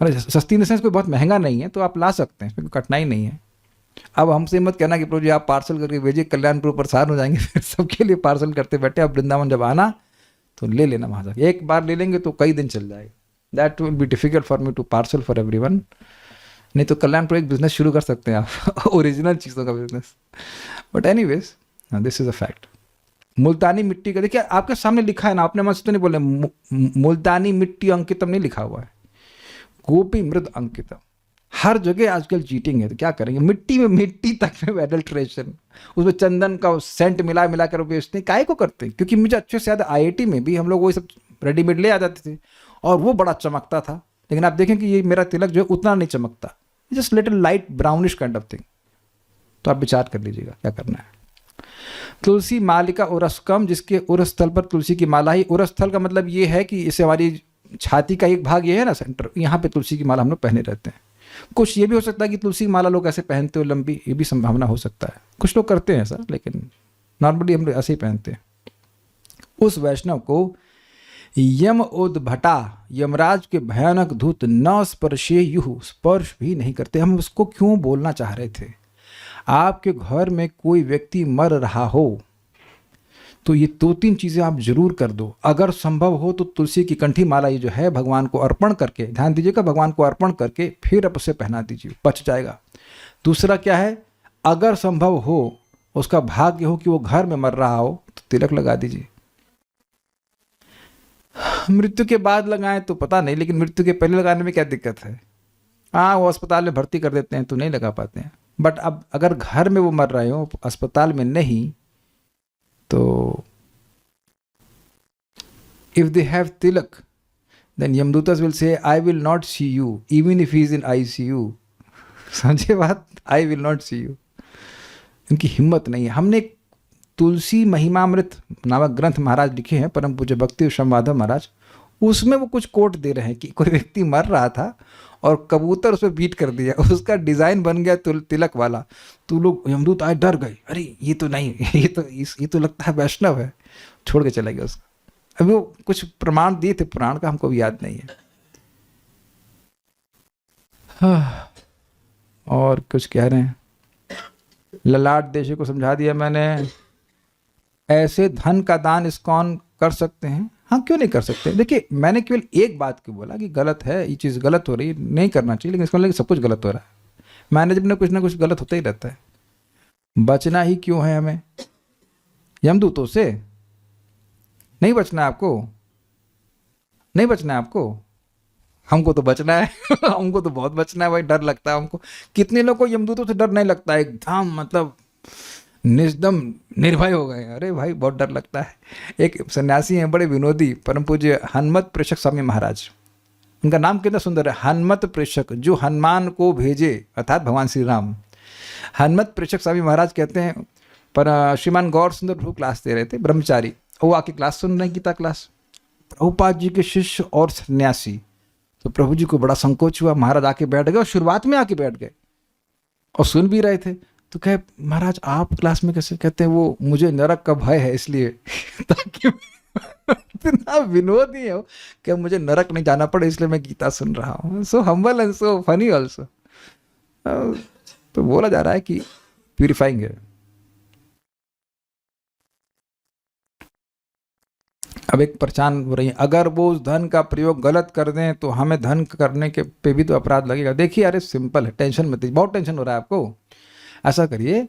मतलब सस्ती इन द सेंस कोई बहुत महंगा नहीं है, तो आप ला सकते हैं, इसमें कोई कठिनाई नहीं है। अब हमसे मत कहना कि प्रभु जी आप पार्सल करके भेजिए, कल्याणपुर परेशान हो जाएंगे, फिर सबके लिए पार्सल करते बैठे। अब वृंदावन जब आना तो ले लेना वहाँ से, एक बार ले लेंगे तो कई दिन चल जाएगा। That will be difficult for me to parcel for everyone. नहीं तो कल्याणपुर एक बिजनेस शुरू कर सकते हैं आप, ओरिजिनल चीज़ों का business. But anyways this is a fact. मुल्तानी मिट्टी का देखिए आपके सामने लिखा है ना, आपने मुझसे तो नहीं बोले मुल्तानी मिट्टी अंकितम नहीं लिखा हुआ है, गोपी मृद अंकितम। हर जगह आजकल चीटिंग है, तो क्या करेंगे। मिट्टी में, मिट्टी तक में एडल्ट्रेशन, उसमें चंदन का सेंट मिला मिला कर बेचते हैं। काहे को करते हैं? क्योंकि मुझे अच्छे से याद है IIT में भी हम लोग वही सब रेडीमेड ले आ जाते थे और वो बड़ा चमकता था। लेकिन आप देखें कि ये मेरा तिलक जो है उतना नहीं चमकता, just little light brownish kind of thing. तो आप विचार कर लीजिएगा क्या करना है। तुलसी मालिका उरस्कम, जिसके उरस स्थल पर तुलसी की माला ही। उरस स्थल का मतलब ये है कि इसे हमारी छाती का एक भाग ये है ना सेंटर, यहाँ पे तुलसी की माला हम लोग पहने रहते हैं। कुछ ये भी हो सकता है कि तुलसी की माला लोग ऐसे पहनते हो लंबी, ये भी संभावना हो सकता है। कुछ लोग करते हैं ऐसा, लेकिन नॉर्मली हम लोग ऐसे ही पहनते हैं। उस वैष्णव को यम उद्भटा, यमराज के भयानक धूत न स्पर्शे युहु, स्पर्श भी नहीं करते। हम उसको क्यों बोलना चाह रहे थे? आपके घर में कोई व्यक्ति मर रहा हो तो ये 2-3 चीज़ें आप जरूर कर दो। अगर संभव हो तो तुलसी की कंठी माला ये जो है भगवान को अर्पण करके, ध्यान दीजिएगा, भगवान को अर्पण करके फिर आप उसे पहना दीजिए, बच जाएगा। दूसरा क्या है, अगर संभव हो, उसका भाग्य हो कि वो घर में मर रहा हो, तो तिलक लगा दीजिए। मृत्यु के बाद लगाएं तो पता नहीं, लेकिन मृत्यु के पहले लगाने में क्या दिक्कत है? हाँ, वो अस्पताल में भर्ती कर देते हैं तो नहीं लगा पाते हैं। बट अब अगर घर में वो मर रहे हो, अस्पताल में नहीं, तो if they have tilak, then Yamdutas will say, I will not see you, even if he is in ICU. समझे बात? I will not see you. इनकी हिम्मत नहीं है। हमने तुलसी महिमामृत नामक ग्रंथ महाराज लिखे हैं, परम पूज्य भक्ति संवादव महाराज, उसमें वो कुछ कोट दे रहे हैं कि कोई व्यक्ति मर रहा था और कबूतर उस पर बीट कर दिया, उसका डिजाइन बन गया तिलक वाला। तो लोग यमदूत आए, डर गए, अरे ये तो नहीं, ये तो लगता है वैष्णव है, छोड़ के चले गए उसको। अभी वो कुछ प्रमाण दिए थे पुराण का, हमको भी याद नहीं है। हाँ, और कुछ कह रहे हैं। ललाट देशी को समझा दिया मैंने। ऐसे धन का दान इस्कॉन कर सकते हैं? हाँ, क्यों नहीं कर सकते। देखिए, मैंने केवल एक बात क्यों बोला कि गलत है, ये चीज़ गलत हो रही है, नहीं करना चाहिए, लेकिन इसको लेकर सब कुछ गलत हो रहा है। मैनेजमेंट में कुछ ना कुछ गलत होता ही रहता है। बचना ही क्यों है हमें यमदूतों से? नहीं बचना है आपको, नहीं बचना है आपको। हमको तो बचना है हमको तो बहुत बचना है भाई, डर लगता है हमको। कितने लोग को यमदूतों से डर नहीं लगता है, एकदम मतलब निष्दम निर्भय हो गए। अरे भाई, बहुत डर लगता है। एक सन्यासी हैं, बड़े विनोदी, परम पूज्य हनुमत प्रेषक स्वामी महाराज। उनका नाम कितना सुंदर है, हनुमत प्रेषक, जो हनुमान को भेजे, अर्थात भगवान श्री राम। हनुमत प्रेषक स्वामी महाराज कहते हैं, पर श्रीमान गौर सुंदर प्रभु क्लास दे रहे थे, ब्रह्मचारी, वो आके क्लास सुन रहे हैं, गीता क्लास। प्रभुपाद जी के शिष्य और सन्यासी। तो प्रभु जी को बड़ा संकोच हुआ, महाराज आके बैठ गए, और शुरुआत में आके बैठ गए और सुन भी रहे थे। तो कहे, महाराज आप क्लास में कैसे? कहते हैं, वो मुझे नरक का भय है इसलिए ताकि इतना विनोदी हो कि मुझे नरक नहीं जाना पड़े, इसलिए मैं गीता सुन रहा हूँ। So humble and so funny also. तो बोला जा रहा है कि प्यूरिफाइंग है। अब एक पहचान हो रही है, अगर वो उस धन का प्रयोग गलत कर दें तो हमें धन करने के पे भी तो अपराध लगेगा। देखिए, अरे सिंपल है, टेंशन मत लीजिए। बहुत टेंशन हो रहा है आपको। ऐसा करिए,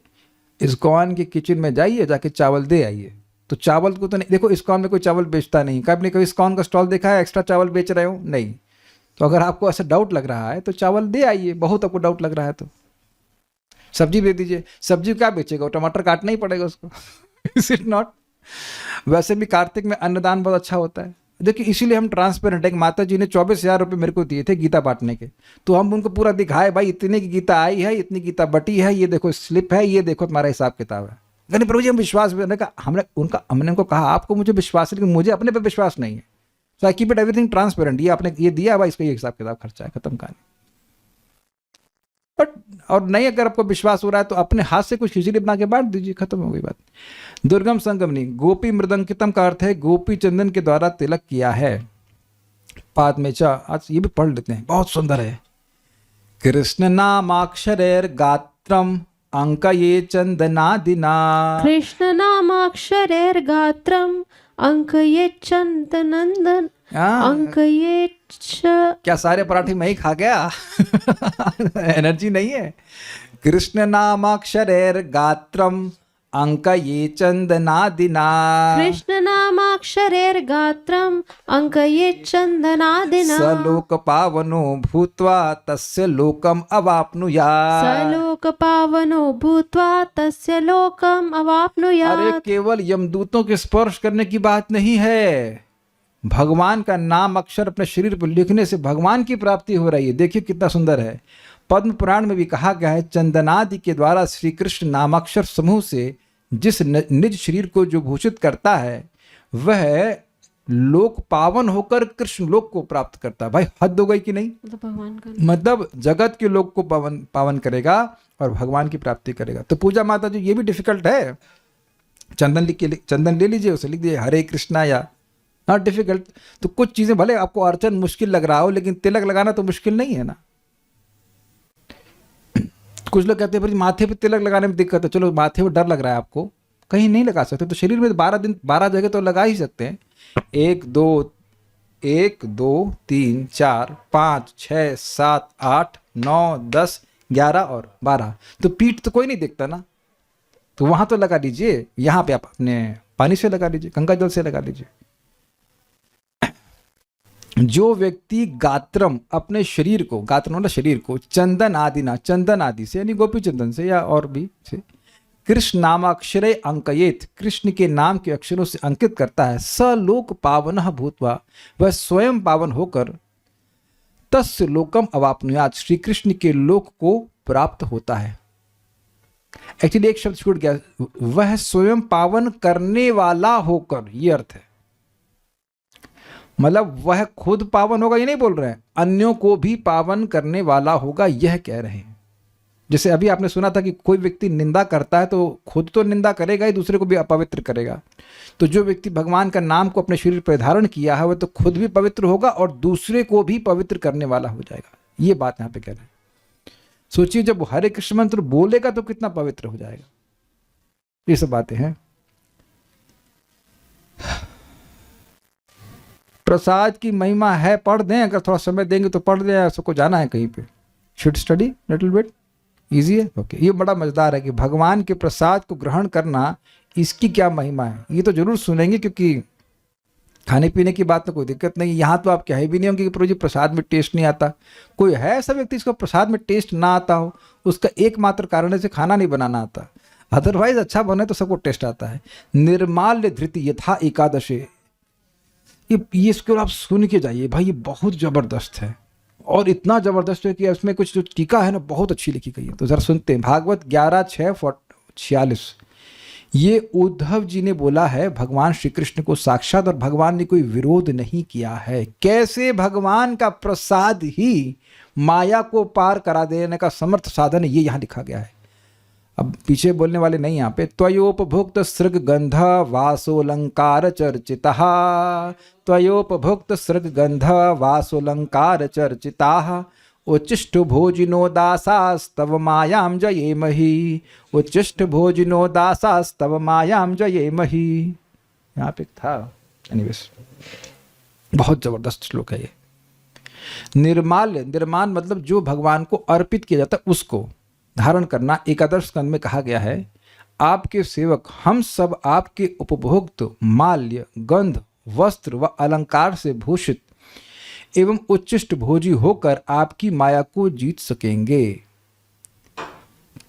इस्कॉन के किचन में जाइए, जाके चावल दे आइए। तो चावल को तो नहीं, देखो इस्कॉन में कोई चावल बेचता नहीं। कभी कभी इस्कॉन का स्टॉल देखा है एक्स्ट्रा चावल बेच रहे हो? नहीं। तो अगर आपको ऐसा डाउट लग रहा है तो चावल दे आइए। बहुत आपको डाउट लग रहा है तो सब्जी दे दीजिए। सब्जी क्या बेचेगा, टमाटर काटना ही पड़ेगा उसको इज इट नॉट? वैसे भी कार्तिक में अन्नदान बहुत अच्छा होता है। देखिए, इसीलिए हम ट्रांसपेरेंट है। माता जी ने 24,000 रुपये मेरे को दिए थे गीता बांटने के, तो हम उनको पूरा दिखाए, भाई इतने की गीता आई है, इतनी गीता बटी है, ये देखो स्लिप है, ये देखो तुम्हारा हिसाब किताब है। कहने, प्रभु जी हम विश्वास, हमने उनको कहा आपको मुझे विश्वास है, लेकिन मुझे अपने पे विश्वास नहीं है। So I keep it everything transparent. ये आपने ये दिया भाई, इसका ये हिसाब किताब खर्चा है, खत्म कहानी। बट और नहीं, अगर आपको विश्वास हो रहा है तो अपने हाथ से कुछ खिचड़ी बना के बांट दीजिए, खत्म हो गई बात। दुर्गम संगमनी, गोपी मृदंकितम का अर्थ है गोपी चंदन के द्वारा तिलक किया है। पाद में चा, आज ये भी पढ़ लेते हैं, बहुत सुंदर है। कृष्ण नामाक्षरेर गात्रम अंकये चंदनादिना। कृष्ण नामाक्षरेर्गात्रम अंकये चंदनंदन अंकये क्या सारे पराठे मैं ही खा गया एनर्जी नहीं है। कृष्ण नामाक्षरेर गात्रम अंकये चंदनादिना। कृष्ण नामाक्षरेर्गात्रम अंकये चंदनादिना। सलोक पावनो भूत्वा तस्य लोकम अवाप्नुयात्। सलोक पावनो भूत्वा तस्य लोकम अवाप्नुयात्। अरे केवल यमदूतों के स्पर्श करने की बात नहीं है, भगवान का नाम अक्षर अपने शरीर पर लिखने से भगवान की प्राप्ति हो रही है। देखिए कितना सुंदर है। पद्म पुराण में भी कहा गया है, चंदनादि के द्वारा श्री कृष्ण नामाक्षर समूह से जिस निज शरीर को जो भूषित करता है, वह लोक पावन होकर कृष्ण लोक को प्राप्त करता है। भाई हद हो गई कि नहीं? मतलब भगवान का, मतलब जगत के लोक को पावन करेगा और भगवान की प्राप्ति करेगा। तो पूजा माता जी, ये भी डिफिकल्ट है। चंदन ले लीजिए, उसे लिख दीजिए हरे कृष्णा, या नॉट डिफिकल्ट। तो कुछ चीजें भले आपको अर्चन मुश्किल लग रहा हो, लेकिन तिलक लगाना तो मुश्किल नहीं है ना। कुछ लोग कहते हैं भाई माथे पे तिलक लगाने में दिक्कत है। चलो माथे पे डर लग रहा है आपको, कहीं नहीं लगा सकते तो शरीर में 12 जगह तो लगा ही सकते हैं। 1 2 3 4 5 6 7 8 9 10 11 और 12। तो पीठ तो कोई नहीं देखता ना, तो वहां तो लगा लीजिए। यहाँ पे आप अपने पानी से लगा लीजिए, गंगा जल से लगा लीजिए। जो व्यक्ति गात्रम अपने शरीर को, गात्रम मतलब शरीर को, चंदन आदि ना, चंदन आदि से यानी गोपी चंदन से या और भी से, कृष्ण नामाक्षरे अंकयेत, कृष्ण के नाम के अक्षरों से अंकित करता है, सलोक पावनः भूत्वा, वह स्वयं पावन होकर तस्य लोकम अवाप्नुयात्, श्री कृष्ण के लोक को प्राप्त होता है। एक्चुअली एक शब्द छूट गया, वह स्वयं पावन करने वाला होकर, यह अर्थ है। मतलब वह खुद पावन होगा ये नहीं बोल रहे हैं, अन्यों को भी पावन करने वाला होगा यह कह रहे हैं। जैसे अभी आपने सुना था कि कोई व्यक्ति निंदा करता है तो खुद तो निंदा करेगा ही, दूसरे को भी अपवित्र करेगा। तो जो व्यक्ति भगवान का नाम को अपने शरीर पर धारण किया है वह तो खुद भी पवित्र होगा और दूसरे को भी पवित्र करने वाला हो जाएगा। ये बात यहाँ पे कह रहे हैं। सोचिए जब हरे कृष्ण मंत्र बोलेगा तो कितना पवित्र हो जाएगा। ये सब बातें हैं। प्रसाद की महिमा है, पढ़ दें, अगर थोड़ा समय देंगे तो पढ़ दें। सबको जाना है कहीं पे, should study little bit, easy है। ओके, ये बड़ा मजेदार है कि भगवान के प्रसाद को ग्रहण करना, इसकी क्या महिमा है, ये तो जरूर सुनेंगे, क्योंकि खाने पीने की बात तो कोई दिक्कत नहीं। यहाँ तो आप कहे भी नहीं होंगे कि प्रभु जी प्रसाद में टेस्ट नहीं आता। कोई है ऐसा व्यक्ति जिसको प्रसाद में टेस्ट ना आता हो? उसका एकमात्र कारण है से खाना नहीं बनाना आता, अदरवाइज अच्छा बने तो सबको टेस्ट आता है। निर्माल्य धृति यथा एकादशे, ये इसको आप सुन के जाइए भाई, ये बहुत जबरदस्त है और इतना जबरदस्त है कि इसमें कुछ जो टीका है ना बहुत अच्छी लिखी गई है। तो जरा सुनते हैं। भागवत 11:6-46, ये उद्धव जी ने बोला है भगवान श्री कृष्ण को साक्षात, और भगवान ने कोई विरोध नहीं किया है। कैसे भगवान का प्रसाद ही माया को पार करा देने का समर्थ साधन है, ये यहाँ लिखा गया है। अब पीछे बोलने वाले नहीं यहाँ पे। त्वयोपभुक्त सृग गंध वासोलंकार चर्चिता, त्वयोपभुक्त सृग गंध वासोलंकार चर्चिता, उच्चिष्ट भोजिनो दासास्तव मायाम जयेमहि, उच्चिष्ट भोजिनो दासास्तव मायाम जयेमहि। यहाँ पे था। एनीवेज, बहुत जबरदस्त श्लोक है ये। निर्माल्य, निर्माण मतलब जो भगवान को अर्पित किया जाता है उसको धारण करना। एकादश स्कंद में कहा गया है, आपके सेवक हम सब आपके उपभोक्त माल्य, गंध, वस्त्र व अलंकार से भूषित एवं उच्चिष्ट भोजी होकर आपकी माया को जीत सकेंगे।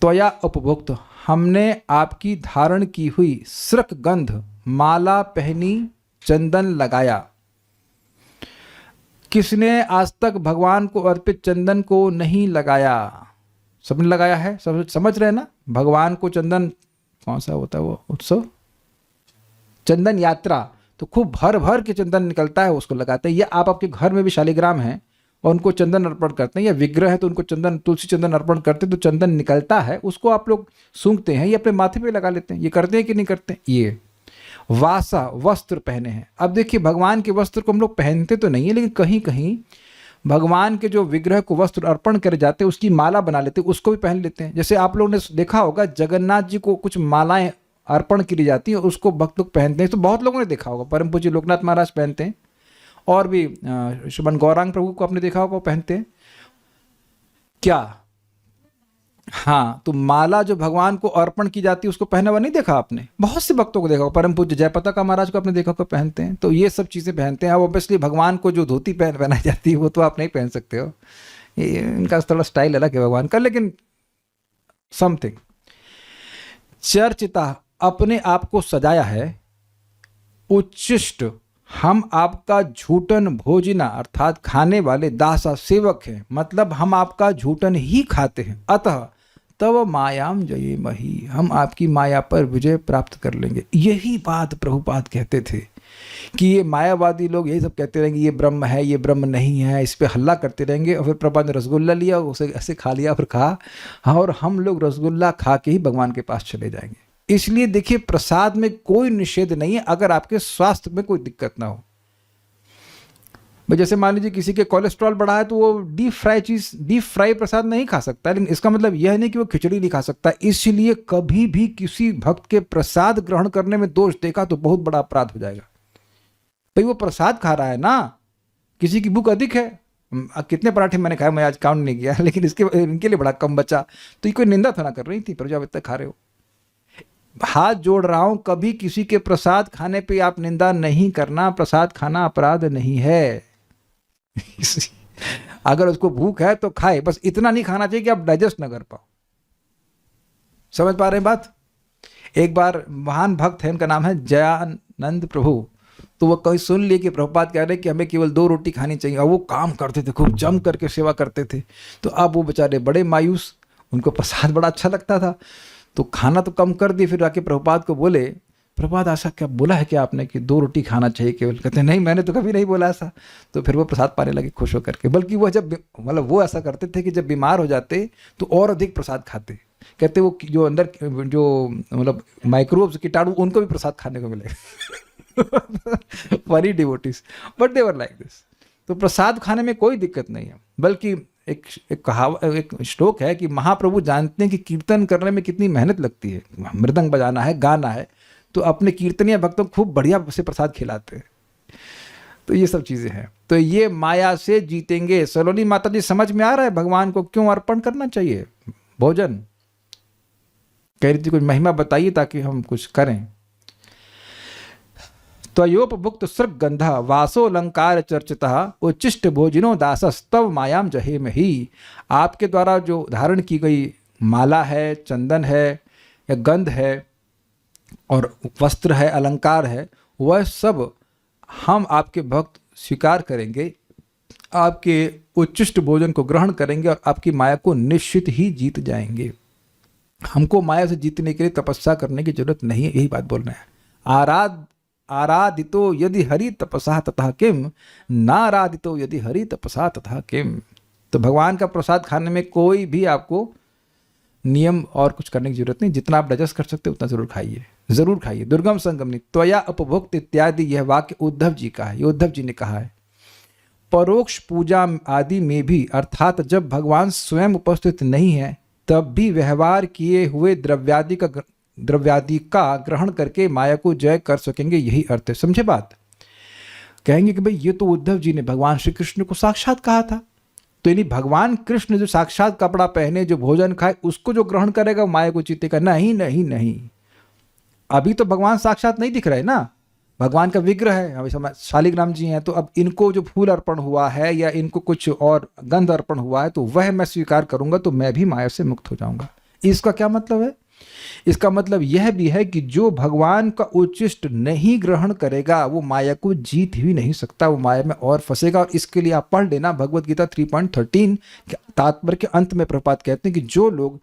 त्वया उपभोक्त, हमने आपकी धारण की हुई सृक गंध, माला पहनी, चंदन लगाया। किसने आज तक भगवान को अर्पित चंदन को नहीं लगाया? सबने लगाया है, सब समझ रहे हैं ना। भगवान को चंदन, कौन सा होता है वो उत्सव, चंदन यात्रा, तो खूब भर भर के चंदन निकलता है, उसको लगाते हैं। या आप आपके घर में भी शालिग्राम है और उनको चंदन अर्पण करते हैं, या विग्रह है तो उनको चंदन, तुलसी चंदन अर्पण करते हैं, तो चंदन निकलता है, उसको आप लोग सूंघते हैं, ये अपने माथे पे लगा लेते हैं। ये करते हैं कि नहीं करते? ये वासा, वस्त्र पहने हैं। अब देखिए भगवान के वस्त्र को हम लोग पहनते तो नहीं है, लेकिन कहीं कहीं भगवान के जो विग्रह को वस्त्र अर्पण करे जाते हैं उसकी माला बना लेते हैं, उसको भी पहन लेते हैं। जैसे आप लोगों ने देखा होगा जगन्नाथ जी को कुछ मालाएं अर्पण की जाती है, उसको भक्त लोग पहनते हैं। तो बहुत लोगों ने देखा होगा, परम पूज्य लोकनाथ महाराज पहनते हैं, और भी श्रीमान गौरांग प्रभु को आपने देखा होगा वो पहनते हैं क्या? हाँ, तो माला जो भगवान को अर्पण की जाती है उसको पहना हुआ नहीं देखा आपने? बहुत से भक्तों को देखा होगा, परम पूज्य जयपता का महाराज को आपने देखा होगा पहनते हैं। तो ये सब चीज़ें पहनते हैं। अब ऑब्वियसली भगवान को जो धोती पहनाई जाती है वो तो आप नहीं पहन सकते हो, ये इनका थोड़ा स्टाइल अलग है भगवान का, लेकिन समथिंग। चर्चिता, अपने आप को सजाया है। उच्चिष्ट, हम आपका झूठन भोजना अर्थात खाने वाले, दासा सेवक हैं, मतलब हम आपका झूठन ही खाते हैं। अतः तब मायाम जयेमहि, हम आपकी माया पर विजय प्राप्त कर लेंगे। यही बात प्रभुपाद कहते थे कि ये मायावादी लोग यही सब कहते रहेंगे, ये ब्रह्म है, ये ब्रह्म नहीं है, इस पे हल्ला करते रहेंगे। और फिर प्रभुपाद ने रसगुल्ला लिया, उसे ऐसे खा लिया, फिर कहा और हम लोग रसगुल्ला खा के ही भगवान के पास चले जाएंगे। इसलिए देखिए प्रसाद में कोई निषेध नहीं है अगर आपके स्वास्थ्य में कोई दिक्कत ना हो। जैसे मान लीजिए किसी के कोलेस्ट्रॉल बढ़ा है तो वो डीप फ्राई प्रसाद नहीं खा सकता, लेकिन इसका मतलब यह नहीं कि वो खिचड़ी नहीं खा सकता। इसलिए कभी भी किसी भक्त के प्रसाद ग्रहण करने में दोष देखा तो बहुत बड़ा अपराध हो जाएगा। भाई वो प्रसाद खा रहा है ना, किसी की भूख अधिक है, कितने पराठे मैंने खाए मैं आज काउंट नहीं किया, लेकिन इनके लिए बड़ा कम बचा, तो ये कोई निंदा तो ना कर रही थी, पर जब इतना खा रहे हो। हाथ जोड़ रहा हूं, कभी किसी के प्रसाद खाने पे आप निंदा नहीं करना। प्रसाद खाना अपराध नहीं है। अगर उसको भूख है तो खाए, बस इतना नहीं खाना चाहिए कि आप डाइजेस्ट ना कर पाओ। समझ पा रहे हैं बात? एक बार महान भक्त है, उनका नाम है जयानंद प्रभु, तो वो कहीं सुन लिए कि प्रभुपाद कह रहे कि हमें केवल 2 रोटी खानी चाहिए, और वो काम करते थे, खूब जम करके सेवा करते थे। तो अब वो बेचारे बड़े मायूस, उनको प्रसाद बड़ा अच्छा लगता था, तो खाना तो कम कर दिए। फिर आके प्रभुपाद को बोले, प्रभात ऐसा क्या बोला है क्या आपने कि 2 रोटी खाना चाहिए केवल? कहते हैं नहीं, मैंने तो कभी नहीं बोला ऐसा। तो फिर वो प्रसाद पाने लगे खुश होकर के। बल्कि वो जब मतलब वो ऐसा करते थे कि जब बीमार हो जाते तो और अधिक प्रसाद खाते। कहते वो जो अंदर जो मतलब माइक्रोब्स कीटाणु उनको भी प्रसाद खाने को मिलेगा। Funny devotees, but they were like this. तो प्रसाद खाने में कोई दिक्कत नहीं है। बल्कि एक श्लोक है कि महाप्रभु जानते हैं कि कीर्तन करने में कितनी मेहनत लगती है, मृदंग बजाना है, गाना है, तो अपने कीर्तनीय भक्तों को खूब बढ़िया से प्रसाद खिलाते हैं। तो ये सब चीजें हैं। तो ये माया से जीतेंगे। सलोनी माता जी समझ में आ रहा है भगवान को क्यों अर्पण करना चाहिए भोजन? कह रही थी कुछ महिमा बताइए ताकि हम कुछ करें। त्वयोपभुक्त सृग गंधा वासोलंकार चर्चिता उच्चिष्ट भोजिनो दासस्तव मायाम जहेम ही। आपके द्वारा जो धारण की गई माला है, चंदन है या गंध है और वस्त्र है, अलंकार है, वह सब हम आपके भक्त स्वीकार करेंगे, आपके उच्चिष्ट भोजन को ग्रहण करेंगे और आपकी माया को निश्चित ही जीत जाएंगे। हमको माया से जीतने के लिए तपस्या करने की जरूरत नहीं है, यही बात बोल रहे हैं। आराधितो यदि हरि तपसा तथा किम, नाराधितो यदि हरि तपसा तथा किम। तो भगवान का प्रसाद खाने में कोई भी आपको नियम और कुछ करने की जरूरत नहीं। जितना आप डाइजेस्ट कर सकते उतना जरूर खाइए, जरूर खाइए। दुर्गम संगमनी त्वया उपभुक्त इत्यादि, यह वाक्य उद्धव जी का है। ये उद्धव जी ने कहा है। परोक्ष पूजा आदि में भी, अर्थात जब भगवान स्वयं उपस्थित नहीं है तब भी व्यवहार किए हुए द्रव्यादि का ग्रहण करके माया को जय कर सकेंगे, यही अर्थ है। समझे बात? कहेंगे कि भाई ये तो उद्धव जी ने भगवान श्री कृष्ण को साक्षात कहा था, तो यानी भगवान कृष्ण जो साक्षात कपड़ा पहने, जो भोजन खाए, उसको जो ग्रहण करेगा वो माया को जीतेगा। नहीं नहीं नहीं, अभी तो भगवान साक्षात नहीं दिख रहे ना, भगवान का विग्रह है। अभी शालिग्राम जी हैं, तो अब इनको जो फूल अर्पण हुआ है या इनको कुछ और गंध अर्पण हुआ है तो वह मैं स्वीकार करूंगा, तो मैं भी माया से मुक्त हो जाऊंगा। इसका क्या मतलब है? इसका मतलब यह भी है कि जो भगवान का उच्चिष्ट नहीं ग्रहण करेगा वो माया को जीत ही नहीं सकता, वो माया में और फंसेगा। और इसके लिए आप पढ़ लेना भगवत गीता 3.13 के तात्पर्य के अंत में प्रभुपाद कहते हैं कि जो लोग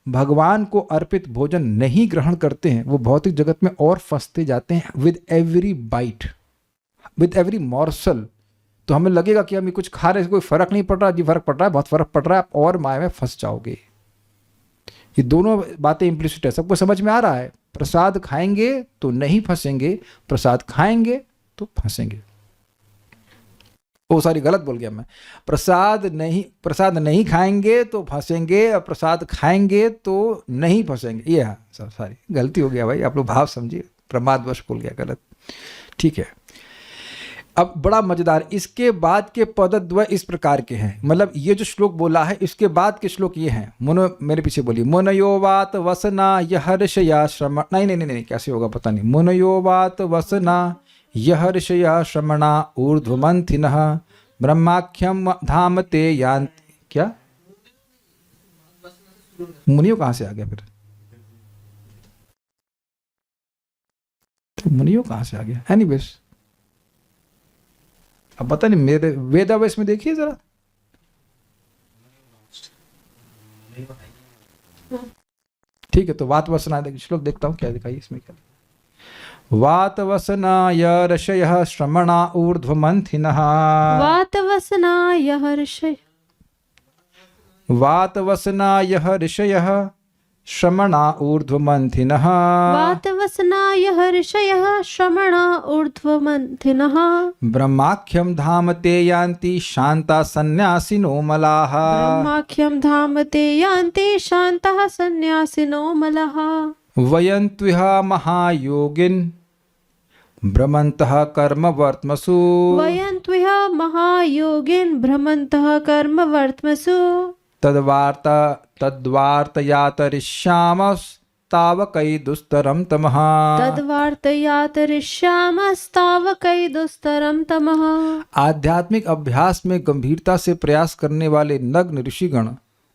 भगवान को अर्पित भोजन नहीं ग्रहण करते हैं वो भौतिक जगत में और फंसते जाते हैं। With every bite, with every morsel, तो हमें लगेगा कि हम कुछ खा रहे हैं, कोई फर्क नहीं पड़ रहा। जी फर्क पड़ रहा है, बहुत फर्क पड़ रहा है, आप और माया में फंस जाओगे। ये दोनों बातें इम्प्लिसिट है। सबको समझ में आ रहा है? प्रसाद खाएंगे तो नहीं फंसेंगे, प्रसाद खाएंगे तो फंसेंगे। ओ सॉरी, गलत बोल गया मैं। प्रसाद नहीं खाएंगे तो फंसेंगे, और प्रसाद खाएंगे तो नहीं फंसेंगे। ये सॉरी, गलती हो गया भाई, आप लोग भाव समझिए, प्रमादवश बोल गया, गलत। ठीक है। अब बड़ा मजेदार, इसके बाद के पदद्वय इस प्रकार के हैं। मतलब ये जो श्लोक बोला है इसके बाद के श्लोक ये हैं। मुनो, मेरे पीछे बोलिए। मुनयोवात वसना यहर्षया श्रमण, नहीं, कैसे होगा पता नहीं। मुनयोवात वसना यहर्षया श्रमणा ऊर्ध्वमंथिनः ब्रह्माख्यम धाम ते यान्ति। क्या मुनियो कहां से आ गया फिर? तो मुनियो कहां से आ गया? एनीवेज, अब पता नहीं, मेरे वेदावेश में देखिए जरा। ठीक है, तो वात वसना श्लोक देखता हूं क्या दिखाई इसमें। क्या वातवसनाय ऋषयः श्रमणा ऊर्ध्वमंथिनः, वातवसनाय हर्षय, वातवसनाय ऋषयः श्रमणा ऊर्ध्वमंथिनः, वातवसनाय हर्षयः श्रमणा ऊर्ध्वमंथिनः ब्रह्माख्यम धाम ते यान्ति शांता सन्यासिनो मलाः, ब्रह्माख्यं धाम ते यान्ति शान्तः सन्न्यासिनो मलः, वयन्त्विह महायोगिन् भ्रमन्तः कर्मवर्त्मसु, वयन्त्विह महायोगिन् भ्रमन्तः कर्मवर्त्मसु तद्वार्तयातरिष्यामस्तावकै दुस्तरं तमः, तद्वार्तयातरिष्यामस्तावकै दुस्तरं तमः। आध्यात्मिक अभ्यास में गंभीरता से प्रयास करने वाले नग्न ऋषिगण,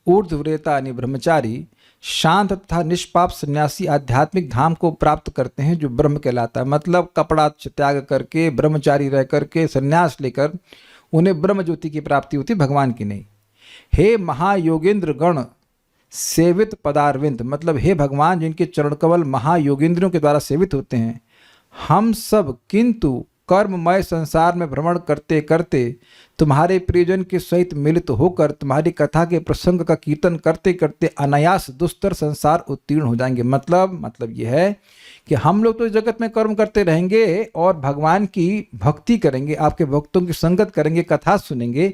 ऊर्ध्वरेता यानी ब्रह्मचारी, शांत तथा निष्पाप सन्यासी आध्यात्मिक धाम को प्राप्त करते हैं जो ब्रह्म कहलाता है। मतलब कपड़ा त्याग करके, ब्रह्मचारी रह करके, सन्यास लेकर उन्हें ब्रह्म ज्योति की प्राप्ति होती, भगवान की नहीं। हे महायोगेंद्र गण सेवित पदारविंद, मतलब हे भगवान जिनके चरण कमल महायोगेंद्रों के द्वारा सेवित होते हैं, हम सब किंतु कर्ममय संसार में भ्रमण करते करते तुम्हारे प्रियजन के सहित मिलित होकर तुम्हारी कथा के प्रसंग का कीर्तन करते करते अनायास दुस्तर संसार उत्तीर्ण हो जाएंगे। मतलब यह है कि हम लोग तो इस जगत में कर्म करते रहेंगे और भगवान की भक्ति करेंगे, आपके भक्तों की संगत करेंगे, कथा सुनेंगे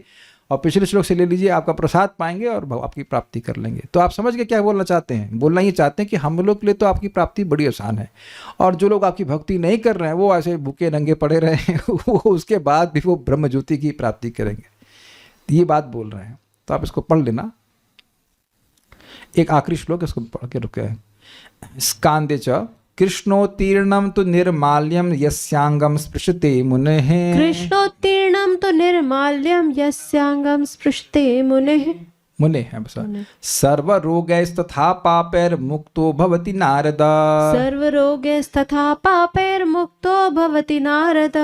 और पिछले श्लोक से ले लीजिए, आपका प्रसाद पाएंगे और आपकी प्राप्ति कर लेंगे। तो आप समझ के क्या बोलना चाहते हैं? बोलना ये चाहते हैं कि हम लोग के लिए तो आपकी प्राप्ति बड़ी आसान है, और जो लोग आपकी भक्ति नहीं कर रहे हैं वो ऐसे भूखे नंगे पड़े रहे हैं वो उसके बाद भी वो ब्रह्म ज्योति की प्राप्ति करेंगे। ये बात बोल रहे हैं, तो आप इसको पढ़ लेना। एक आखिरी श्लोक इसको पढ़ के रुके। स्कांदे च कृष्णोत्तीर्णम तो निर्माल्यम यस्यांगम स्पृशते मुनेः। कृष्णोत्तीर्णम तो निर्माल्यम यस्यांगम स्पृशते मुनेः। मुने है बस। सर्वरोगैस्तथा पापैर्मुक्तो भवति नारद। सर्वरोगैस्तथा पापैर्मुक्तो भवति नारद।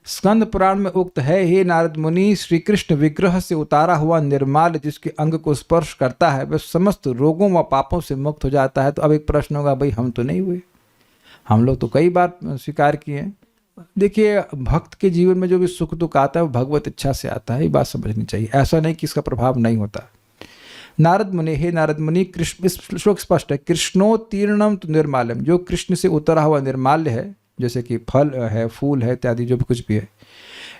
स्कंद पुराण में उक्त है, हे नारद मुनि, श्री कृष्ण विग्रह से उतारा हुआ निर्माल्य जिसके अंग को स्पर्श करता है वह समस्त रोगों व पापों से मुक्त हो जाता है। तो अब एक प्रश्न होगा, भाई हम तो नहीं हुए, हम लोग तो कई बार स्वीकार किए हैं। देखिए, भक्त के जीवन में जो भी सुख दुख आता है वो भगवत इच्छा से आता है, ये बात समझनी चाहिए। ऐसा नहीं कि इसका प्रभाव नहीं होता। नारद मुनि, हे नारद मुनि, कृष्ण, इस श्लोक स्पष्ट है, कृष्णोत्तीर्णम तो निर्माल्यम, जो कृष्ण से उतरा हुआ निर्माल्य है, जैसे कि फल है, फूल है इत्यादि, जो भी कुछ भी है।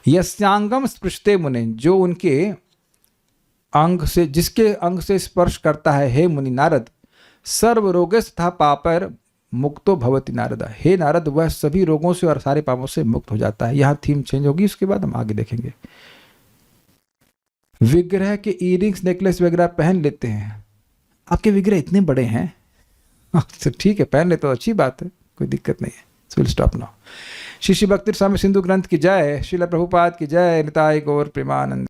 यस्यांगम स्पृशते मुने, जो उनके अंग से, जिसके अंग से स्पर्श करता है, हे मुनि नारद, सर्व रोगेस तथा पापैर मुक्तो भवति नारद, हे नारद वह सभी रोगों से और सारे पापों से मुक्त हो जाता है। यहाँ थीम चेंज होगी, उसके बाद हम आगे देखेंगे। विग्रह के इयरिंग्स, नेकलेस वगैरह पहन लेते हैं, आपके विग्रह इतने बड़े हैं तो ठीक है, पहन ले तो अच्छी बात है, कोई दिक्कत नहीं है। So will stop now. Shri Shri भक्ति स्वामी सिंधु ग्रंथ की जय, श्रील प्रभुपाद की जय, निताय गौर प्रेमानंद।